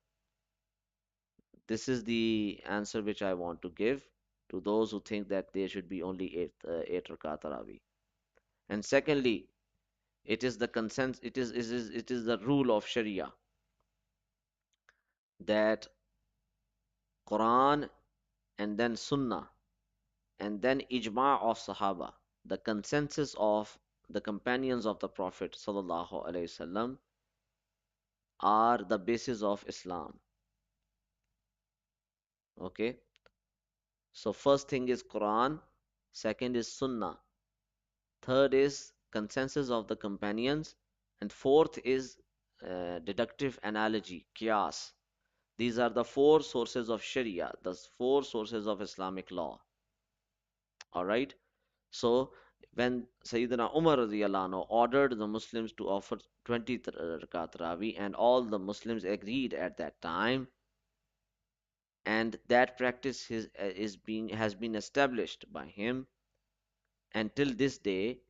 This is the answer which I want to give to those who think that there should be only eight rakat Taraweeh. And secondly, it is the consensus, it is the rule of Sharia that Quran and then Sunnah and then Ijma' of Sahaba, the consensus of the companions of the Prophet sallallahu alaihi wasallam, are the basis of Islam. Okay, so first thing is Quran, second is Sunnah, third is consensus of the companions, and fourth is deductive analogy, qiyas. These are the four sources of Sharia, the four sources of Islamic law. All right. So when Sayyidina Umar radiallahu anhu ordered the Muslims to offer 20 rakat Rawi, and all the Muslims agreed at that time, and that practice has been established by him, and till this day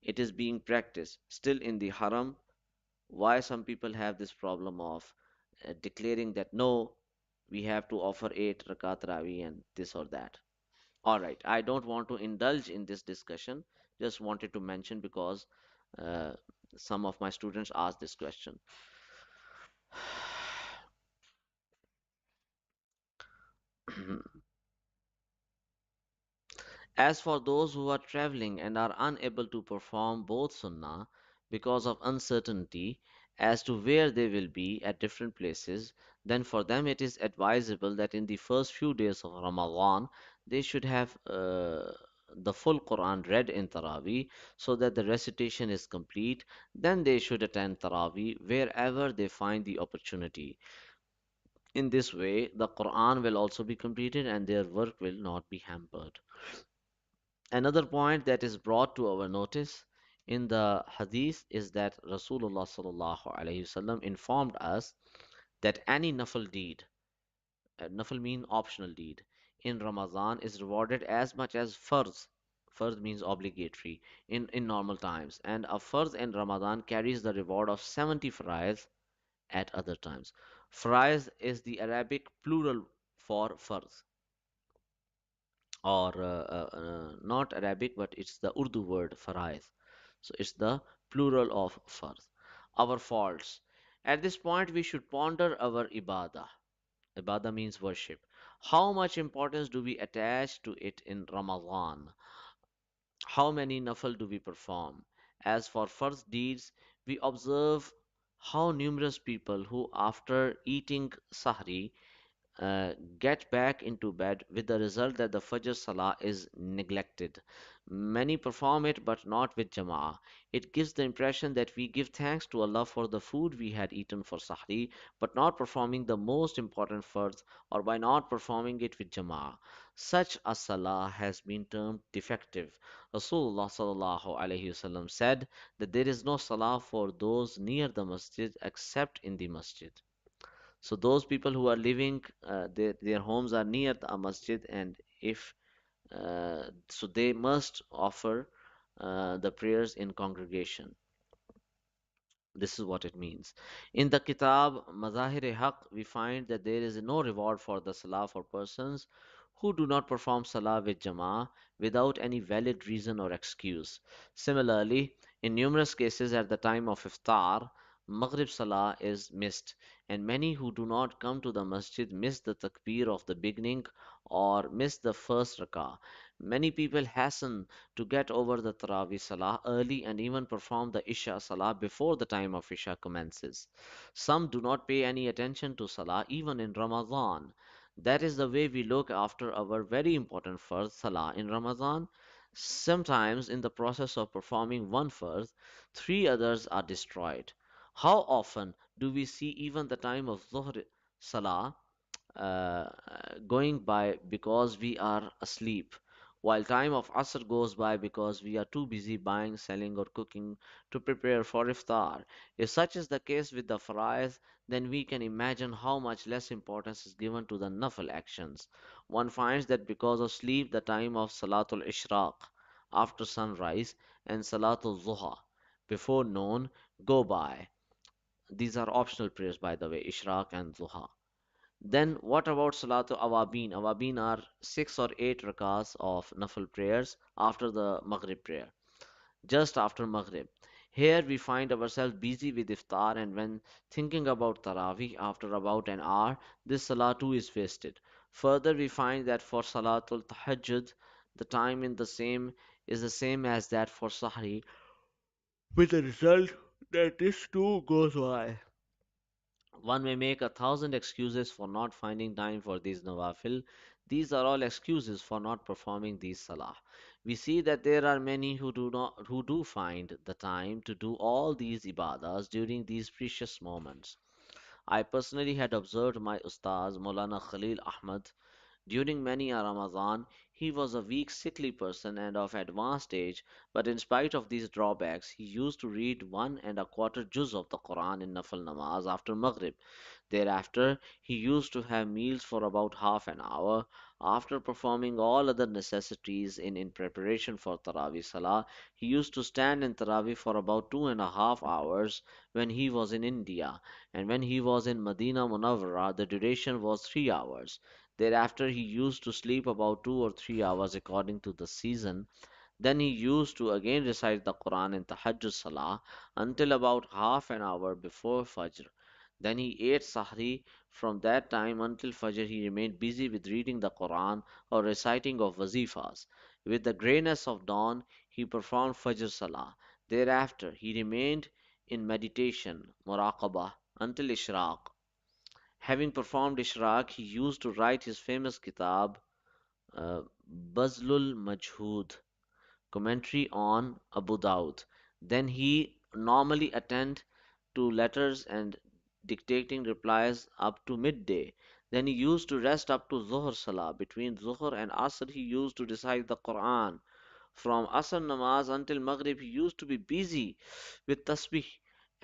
it is being practiced still in the Haram. Why some people have this problem of declaring that no, we have to offer 8 rakat Rawi and this or that. All right, I don't want to indulge in this discussion, just wanted to mention because uh, some of my students asked this question. As for those who are traveling and are unable to perform both sunnah because of uncertainty as to where they will be at different places, then for them it is advisable that in the first few days of Ramadan they should have the full Quran read in Taraweeh so that the recitation is complete. Then they should attend Taraweeh wherever they find the opportunity. In this way, the Quran will also be completed and their work will not be hampered. Another point that is brought to our notice in the hadith is that Rasulullah sallallahu alaihi wasallam informed us that any nafil deed, nafil mean optional deed, in Ramadan is rewarded as much as farz. Farz means obligatory in normal times, and a farz in Ramadan carries the reward of 70 farais at other times. Farais is the Arabic plural for farz, or not Arabic, but it's the Urdu word farais. So it's the plural of farz. Our faults. At this point, we should ponder our ibadah. Ibadah means worship. How much importance do we attach to it in Ramadan? How many nafal do we perform? As for farz deeds, we observe how numerous people who, after eating sahri, uh, get back into bed with the result that the Fajr Salah is neglected. Many perform it but not with Jama'ah. It gives the impression that we give thanks to Allah for the food we had eaten for Sahri, but not performing the most important farz, or by not performing it with Jama'ah. Such a Salah has been termed defective. Rasulullah sallallahu alaihi wasallam said that there is no Salah for those near the masjid except in the masjid. So those people who are living, their homes are near a masjid, and if so, they must offer the prayers in congregation. This is what it means. In the Kitab Mazahir Haq, we find that there is no reward for the Salah for persons who do not perform Salah with Jama'ah without any valid reason or excuse. Similarly, in numerous cases at the time of Iftar, Maghrib Salah is missed, and many who do not come to the masjid miss the takbir of the beginning or miss the first rakah. Many people hasten to get over the Taraweeh Salah early and even perform the Isha Salah before the time of Isha commences. Some do not pay any attention to Salah even in Ramadan. That is the way we look after our very important Fard Salah in Ramadan. Sometimes, in the process of performing one Fard, three others are destroyed. How often do we see even the time of Dhuhr Salah going by because we are asleep, while time of Asr goes by because we are too busy buying, selling, or cooking to prepare for iftar. If such is the case with the fara'id, then we can imagine how much less importance is given to the nafil actions. One finds that because of sleep, the time of Salatul Ishraq after sunrise and Salatul Zuha before noon go by. These are optional prayers, by the way, Ishraq and Zuha. Then what about Salatul Awabin? Awabin are 6 or 8 rakahs of Nafil prayers after the Maghrib prayer, just after Maghrib. Here we find ourselves busy with iftar, and when thinking about Taraweeh after about an hour, this Salah too is wasted. Further, we find that for Salatul Tahajjud, the time in the same is the same as that for Sahri, with the result that this too goes by. One may make 1,000 excuses for not finding time for these nawafil. These are all excuses for not performing these salah. We see that there are many who do find the time to do all these ibadahs during these precious moments. I personally had observed my ustaz Maulana Khalil Ahmad during many a Ramadan. He was a weak, sickly person and of advanced age, but in spite of these drawbacks, he used to read 1¼ juz of the Quran in Nafal Namaz after Maghrib. Thereafter, he used to have meals for about half an hour. After performing all other necessities in preparation for Taraweeh Salah, he used to stand in Taraweeh for about 2½ hours when he was in India, and when he was in Medina Munawwara, the duration was 3 hours. Thereafter, he used to sleep about 2 or 3 hours according to the season. Then he used to again recite the Quran in Tahajjud Salah until about half an hour before Fajr. Then he ate Sahri. From that time until Fajr, he remained busy with reading the Quran or reciting of wazifas. With the greyness of dawn, he performed Fajr Salah. Thereafter, he remained in meditation, muraqabah, until Ishraq. Having performed Ishraq, he used to write his famous kitab, uh, Bazlul Majhud, commentary on Abu Dawud. Then he normally attend to letters and dictating replies up to midday. Then he used to rest up to Zuhr Salah. Between Zuhr and Asr, he used to recite the Quran. From Asr Namaz until Maghrib, he used to be busy with tasbih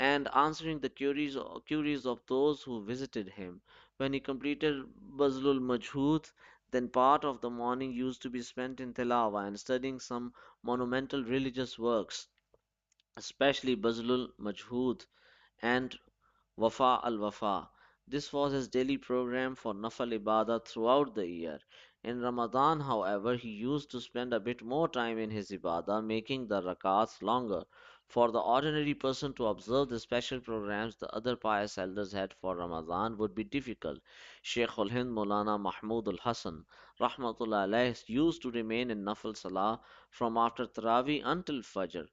and answering the queries of those who visited him. When he completed Bazlul Majhud, then part of the morning used to be spent in Tilawa and studying some monumental religious works, especially Bazlul Majhud and Wafa al Wafa. This was his daily program for Nafal Ibadah throughout the year. In Ramadan, however, he used to spend a bit more time in his Ibadah, making the rakats longer. For the ordinary person to observe the special programs the other pious elders had for Ramadan would be difficult. Sheikh ul Hind Maulana Mahmud al Hassan Rahmatullah alayh used to remain in Nafal Salah from after Taraweeh until Fajr,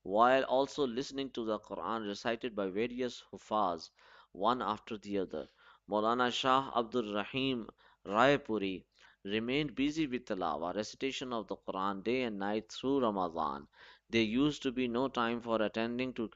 while also listening to the Quran recited by various Hufaz, one after the other. Maulana Shah Abdul Rahim Raipuri remained busy with tilawa, recitation of the Quran day and night through Ramadan. There used to be no time for attending to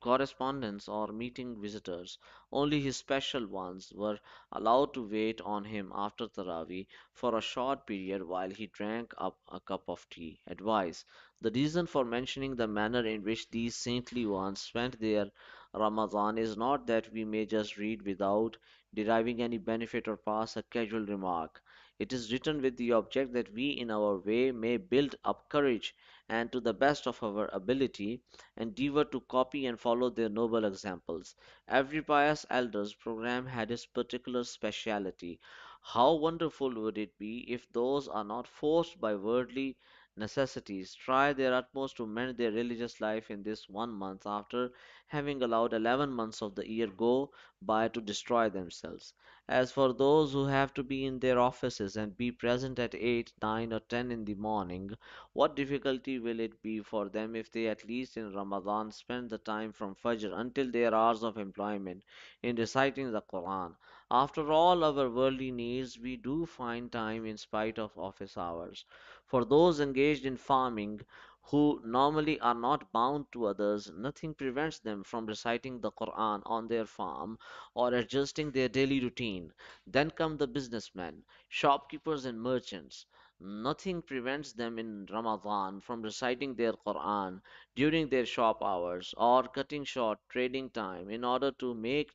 correspondence or meeting visitors. Only his special ones were allowed to wait on him after Taraweeh for a short period while he drank up a cup of tea. Advice: the reason for mentioning the manner in which these saintly ones spent their Ramadan is not that we may just read without deriving any benefit or pass a casual remark. It is written with the object that we, in our way, may build up courage and, to the best of our ability, endeavor to copy and follow their noble examples. Every pious elder's program had its particular speciality. How wonderful would it be if those are not forced by worldly necessities try their utmost to mend their religious life in this 1 month after having allowed 11 months of the year go by to destroy themselves. As for those who have to be in their offices and be present at 8, 9, or 10 in the morning, what difficulty will it be for them if they at least in Ramadan spend the time from Fajr until their hours of employment in reciting the Quran? After all our worldly needs, we do find time in spite of office hours. For those engaged in farming, who normally are not bound to others, nothing prevents them from reciting the Quran on their farm or adjusting their daily routine. Then come the businessmen, shopkeepers, and merchants. Nothing prevents them in Ramadan from reciting their Quran during their shop hours or cutting short trading time in order to make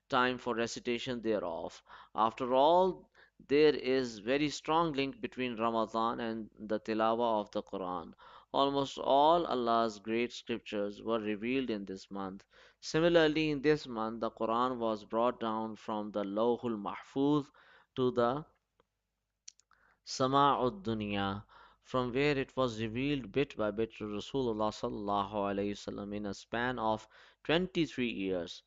time for recitation thereof. After all, there is very strong link between Ramadan and the tilawah of the Quran. Almost all Allah's great scriptures were revealed in this month. Similarly, in this month, the Quran was brought down from the Lawhul Mahfuz to the Sama'ud Dunya, from where it was revealed bit by bit to Rasulullah sallallahu alayhi wasallam in a span of 23 years.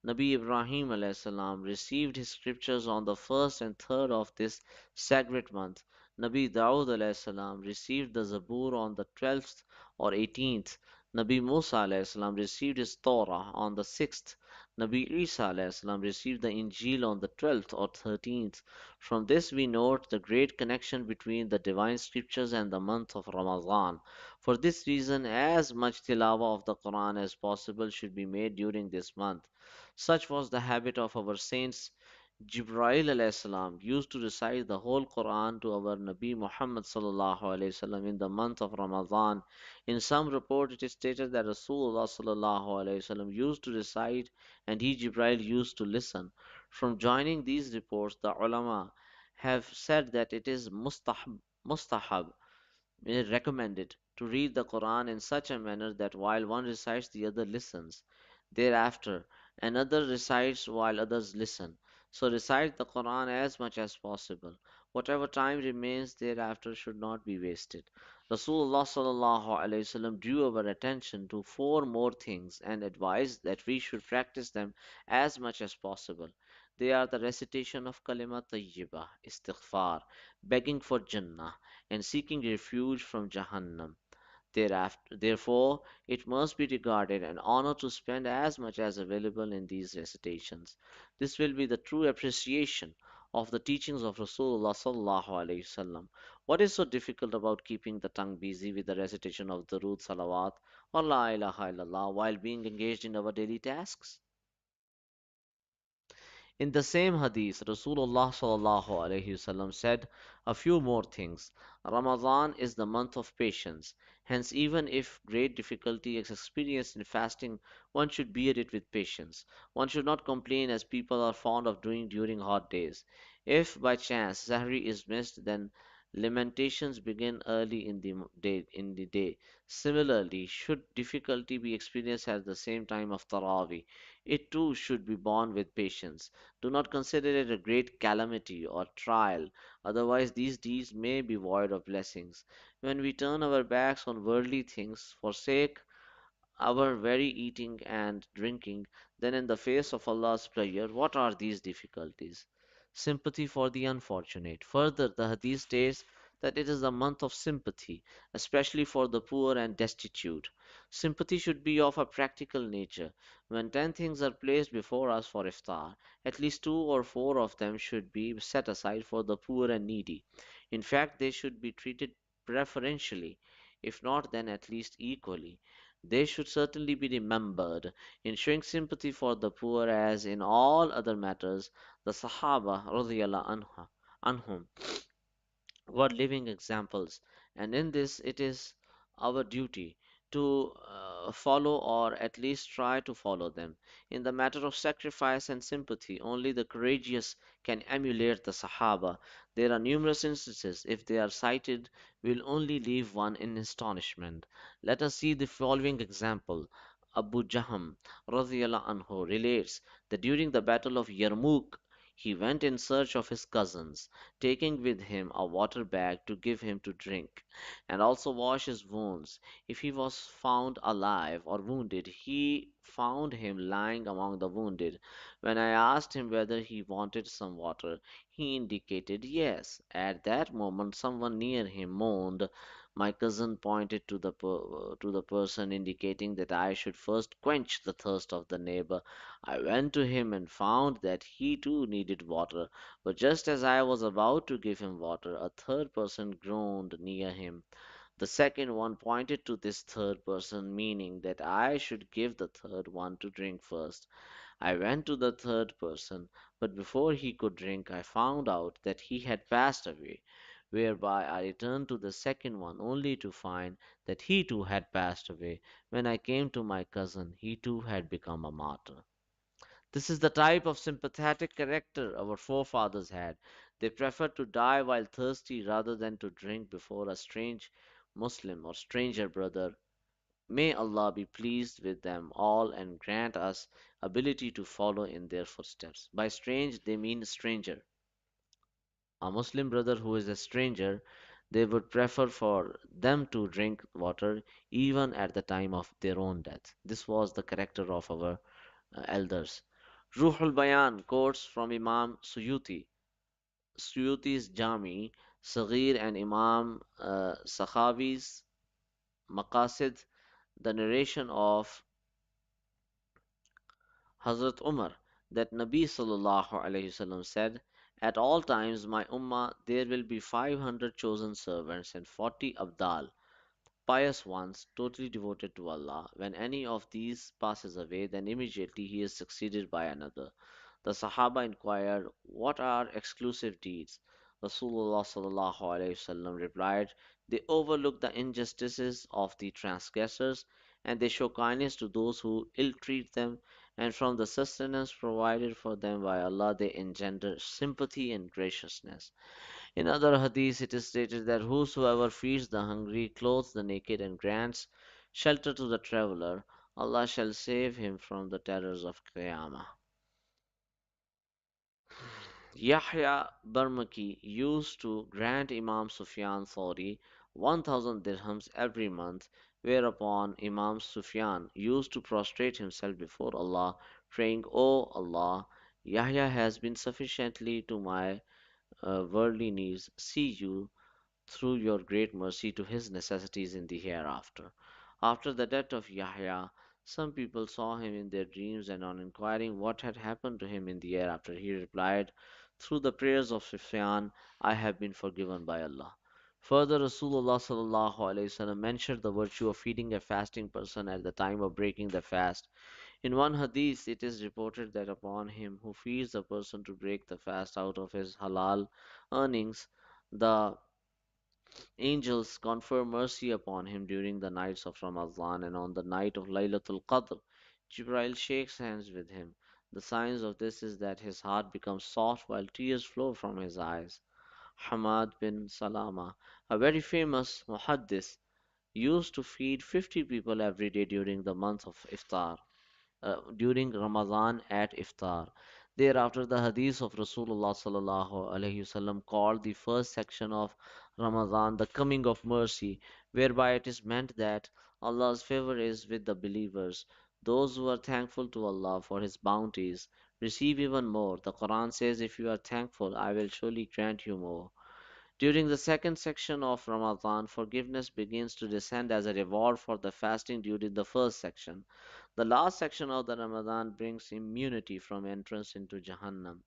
Nabi Ibrahim alayhi salam received his scriptures on the first and third of this sacred month. Nabi Dawood alayhi salam received the Zabur on the 12th or 18th. Nabi Musa alayhi salam received his Torah on the 6th. Nabi Isa alayhi salam received the Injil on the 12th or 13th. From this we note the great connection between the divine scriptures and the month of Ramadan. For this reason, as much tilawah of the Quran as possible should be made during this month. Such was the habit of our saints. Jibreel alayhi salam used to recite the whole Quran to our Nabi Muhammad sallallahu alayhi wasallam in the month of Ramadan. In some report, it is stated that Rasulullah sallallahu alayhi wasallam used to recite and he Jibreel used to listen. From joining these reports, the ulama have said that it is mustahab recommended to read the Quran in such a manner that while one recites, the other listens. Thereafter, another recites while others listen. So recite the Quran as much as possible. Whatever time remains thereafter should not be wasted. Rasulullah sallallahu alaihi wasallam drew our attention to four more things and advised that we should practice them as much as possible. They are the recitation of kalima tayyibah, istighfar, begging for Jannah, and seeking refuge from Jahannam. Thereafter, therefore, it must be regarded an honor to spend as much as available in these recitations. This will be the true appreciation of the teachings of Rasulullah sallallahu alaihi wasallam. What is so difficult about keeping the tongue busy with the recitation of Durood Salawat or La ilaha illallah while being engaged in our daily tasks? In the same hadith, Rasulullah sallallahu alaihi wasallam said a few more things. Ramadan is the month of patience. Hence, even if great difficulty is experienced in fasting, one should bear it with patience. One should not complain as people are fond of doing during hot days. If by chance Sahri is missed, then lamentations begin early in the day. Similarly, should difficulty be experienced at the same time of Taraweeh, it too should be borne with patience. Do not consider it a great calamity or trial, otherwise these deeds may be void of blessings. When we turn our backs on worldly things, forsake our very eating and drinking, then in the face of Allah's prayer, what are these difficulties? Sympathy for the unfortunate. Further, the hadith states that it is a month of sympathy, especially for the poor and destitute. Sympathy should be of a practical nature. When 10 things are placed before us for iftar, at least 2 or 4 of them should be set aside for the poor and needy. In fact, they should be treated preferentially, if not then at least equally. They should certainly be remembered. In showing sympathy for the poor, as in all other matters, the Sahaba anhum were living examples, and in this it is our duty to follow or at least try to follow them. In the matter of sacrifice and sympathy, only the courageous can emulate the Sahaba. There are numerous instances, if they are cited, will only leave one in astonishment. Let us see the following example. Abu Jahm radiallahu anhu relates that during the battle of Yarmouk, he went in search of his cousins, taking with him a water bag to give him to drink, and also wash his wounds. If he was found alive or wounded, he found him lying among the wounded. When I asked him whether he wanted some water, he indicated yes. At that moment, someone near him moaned. My cousin pointed to the person, indicating that I should first quench the thirst of the neighbor. I went to him and found that he too needed water. But just as I was about to give him water, a third person groaned near him. The second one pointed to this third person, meaning that I should give the third one to drink first. I went to the third person, but before he could drink, I found out that he had passed away, whereby I returned to the second one only to find that he too had passed away. When I came to my cousin, he too had become a martyr. This is the type of sympathetic character our forefathers had. They preferred to die while thirsty rather than to drink before a strange Muslim or stranger brother. May Allah be pleased with them all and grant us ability to follow in their footsteps. By strange, they mean stranger. A Muslim brother who is a stranger, they would prefer for them to drink water even at the time of their own death. This was the character of our elders. Ruhul Bayan quotes from Imam Suyuti, Suyuti's Jami, Saghir, and Imam Sakhawi's Maqasid, the narration of Hazrat Umar, that Nabi sallallahu alayhi wasallam said, "At all times, my ummah, there will be 500 chosen servants and 40 abdal, pious ones, totally devoted to Allah. When any of these passes away, then immediately he is succeeded by another." The Sahaba inquired, "What are exclusive deeds?" Rasulullah sallallahu alaihi wasallam replied, "They overlook the injustices of the transgressors, and they show kindness to those who ill treat them, and from the sustenance provided for them by Allah they engender sympathy and graciousness." In other hadith it is stated that whosoever feeds the hungry, clothes the naked, and grants shelter to the traveler, Allah shall save him from the terrors of Qiyamah. Yahya Barmaki used to grant Imam Sufyan Thawri 1,000 dirhams every month, whereupon Imam Sufyan used to prostrate himself before Allah, praying, "O Allah, Yahya has been sufficiently to my worldly needs. See you through your great mercy to his necessities in the hereafter." After the death of Yahya, some people saw him in their dreams, and on inquiring what had happened to him in the hereafter, he replied, "Through the prayers of Sufyan, I have been forgiven by Allah." Further, Rasulullah sallallahu alaihi wasallam mentioned the virtue of feeding a fasting person at the time of breaking the fast. In one hadith, it is reported that upon him who feeds a person to break the fast out of his halal earnings, the angels confer mercy upon him during the nights of Ramadan, and on the night of Laylatul Qadr, Jibril shakes hands with him. The signs of this is that his heart becomes soft while tears flow from his eyes. Hamad bin Salama, a very famous muhaddis, used to feed 50 people every day during the month of Iftar, during Ramadan at iftar. Thereafter, the hadith of Rasulullah sallallahu alaihi wasallam called the first section of Ramadan the coming of mercy, whereby it is meant that Allah's favor is with the believers. Those who are thankful to Allah for His bounties receive even more. The Quran says, "If you are thankful, I will surely grant you more." During the second section of Ramadan, forgiveness begins to descend as a reward for the fasting during the first section. The last section of the Ramadan brings immunity from entrance into Jahannam.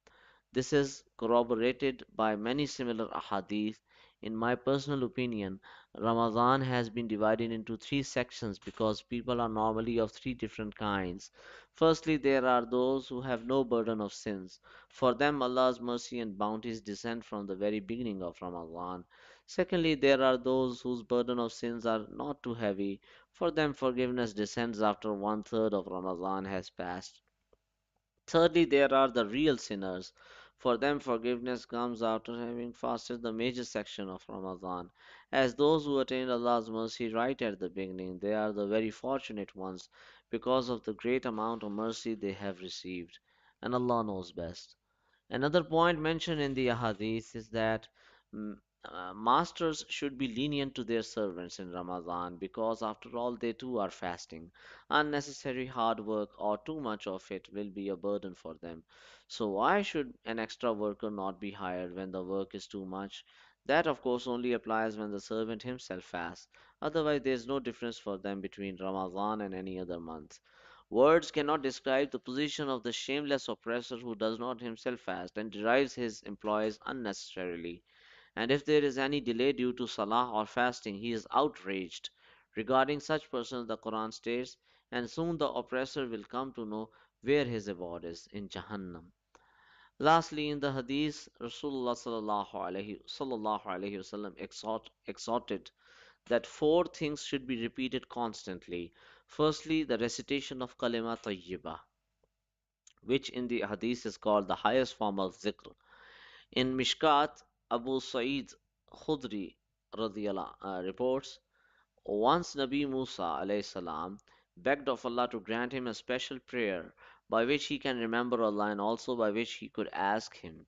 This is corroborated by many similar ahadith. In my personal opinion, Ramadan has been divided into three sections because people are normally of three different kinds. Firstly, there are those who have no burden of sins. For them, Allah's mercy and bounties descend from the very beginning of Ramadan. Secondly, there are those whose burden of sins are not too heavy. For them, forgiveness descends after one third of Ramadan has passed. Thirdly, there are the real sinners. For them, forgiveness comes after having fasted the major section of Ramadan. As those who attained Allah's mercy right at the beginning, they are the very fortunate ones because of the great amount of mercy they have received. And Allah knows best. Another point mentioned in the Ahadith is that mm, masters should be lenient to their servants in Ramadan because, after all, they too are fasting. Unnecessary hard work or too much of it will be a burden for them. So, why should an extra worker not be hired when the work is too much? That, of course, only applies when the servant himself fasts. Otherwise, there is no difference for them between Ramadan and any other month. Words cannot describe the position of the shameless oppressor who does not himself fast and derives his employees unnecessarily. And if there is any delay due to salah or fasting, he is outraged. Regarding such persons, the Quran states, and soon the oppressor will come to know where his abode is, in Jahannam. Lastly, in the Hadith, Rasulullah sallallahu alaihi wasallam exhorted that four things should be repeated constantly. Firstly, the recitation of kalima tayyibah, which in the hadith is called the highest form of zikr. In Mishkat, Abu Sa'id Khudri reports, once Nabi Musa alayhi salam begged of Allah to grant him a special prayer by which he can remember Allah and also by which he could ask him.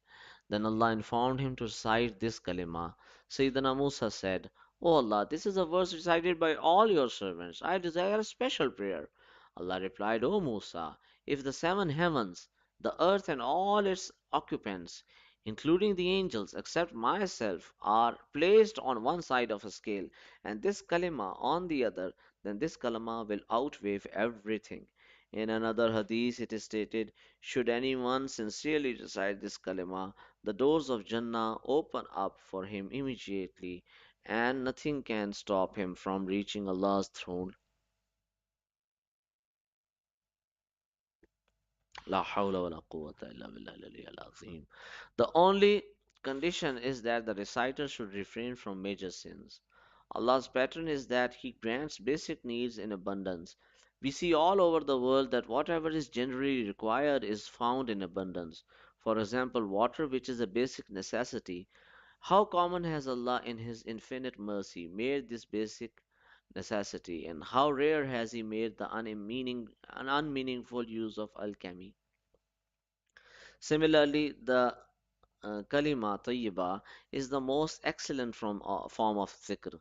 Then Allah informed him to recite this kalima. Sayyidina Musa said, O Allah, this is a verse recited by all your servants. I desire a special prayer. Allah replied, O Musa, if the seven heavens, the earth and all its occupants, including the angels, except myself, are placed on one side of a scale and this kalima on the other, then this kalima will outweigh everything. In another hadith, it is stated, should anyone sincerely recite this kalima, the doors of Jannah open up for him immediately, and nothing can stop him from reaching Allah's throne. La hawla wa la quwwata illa billahi al-azim. The only condition is that the reciter should refrain from major sins. Allah's pattern is that He grants basic needs in abundance. We see all over the world that whatever is generally required is found in abundance. For example, water, which is a basic necessity. How common has Allah, in His infinite mercy, made this basic necessity, and how rare has He made the unmeaningful use of alchemy? Similarly, the kalima tayyiba is the most excellent form of zikr.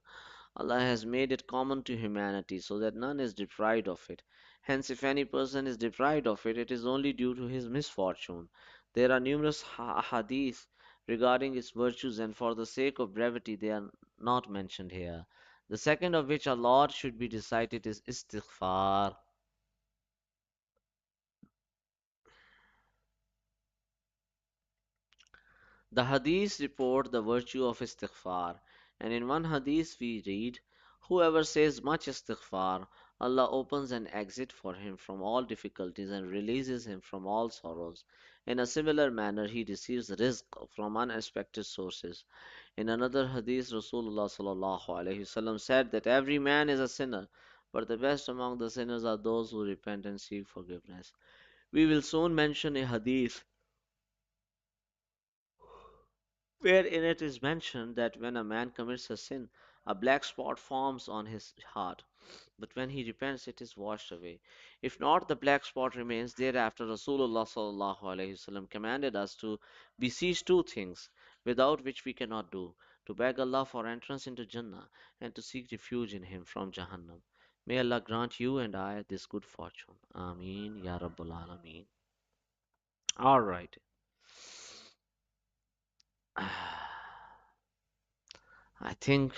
Allah has made it common to humanity so that none is deprived of it. Hence, if any person is deprived of it, it is only due to his misfortune. There are numerous hadith regarding its virtues, and for the sake of brevity, they are not mentioned here. The second of which a lot should be recited is istighfar. The hadiths report the virtue of istighfar, and in one hadith we read, whoever says much istighfar, Allah opens an exit for him from all difficulties and releases him from all sorrows. In a similar manner, he receives rizq from unexpected sources. In another hadith, Rasulullah sallallahu alaihi wasallam said that every man is a sinner, but the best among the sinners are those who repent and seek forgiveness. We will soon mention a hadith where in it is mentioned that when a man commits a sin, a black spot forms on his heart, but when he repents, it is washed away. If not, the black spot remains. Thereafter, Rasulullah sallallahu alaihi wasallam commanded us to beseech two things, without which we cannot do: to beg Allah for entrance into Jannah, and to seek refuge in Him from Jahannam. May Allah grant you and I this good fortune. Ameen, Ya Rabbal Alameen. All right. I think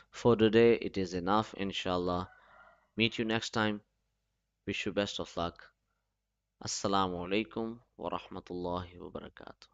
for today it is enough, inshallah. Meet you next time. Wish you best of luck. Assalamu alaikum wa rahmatullahi wa barakatuh.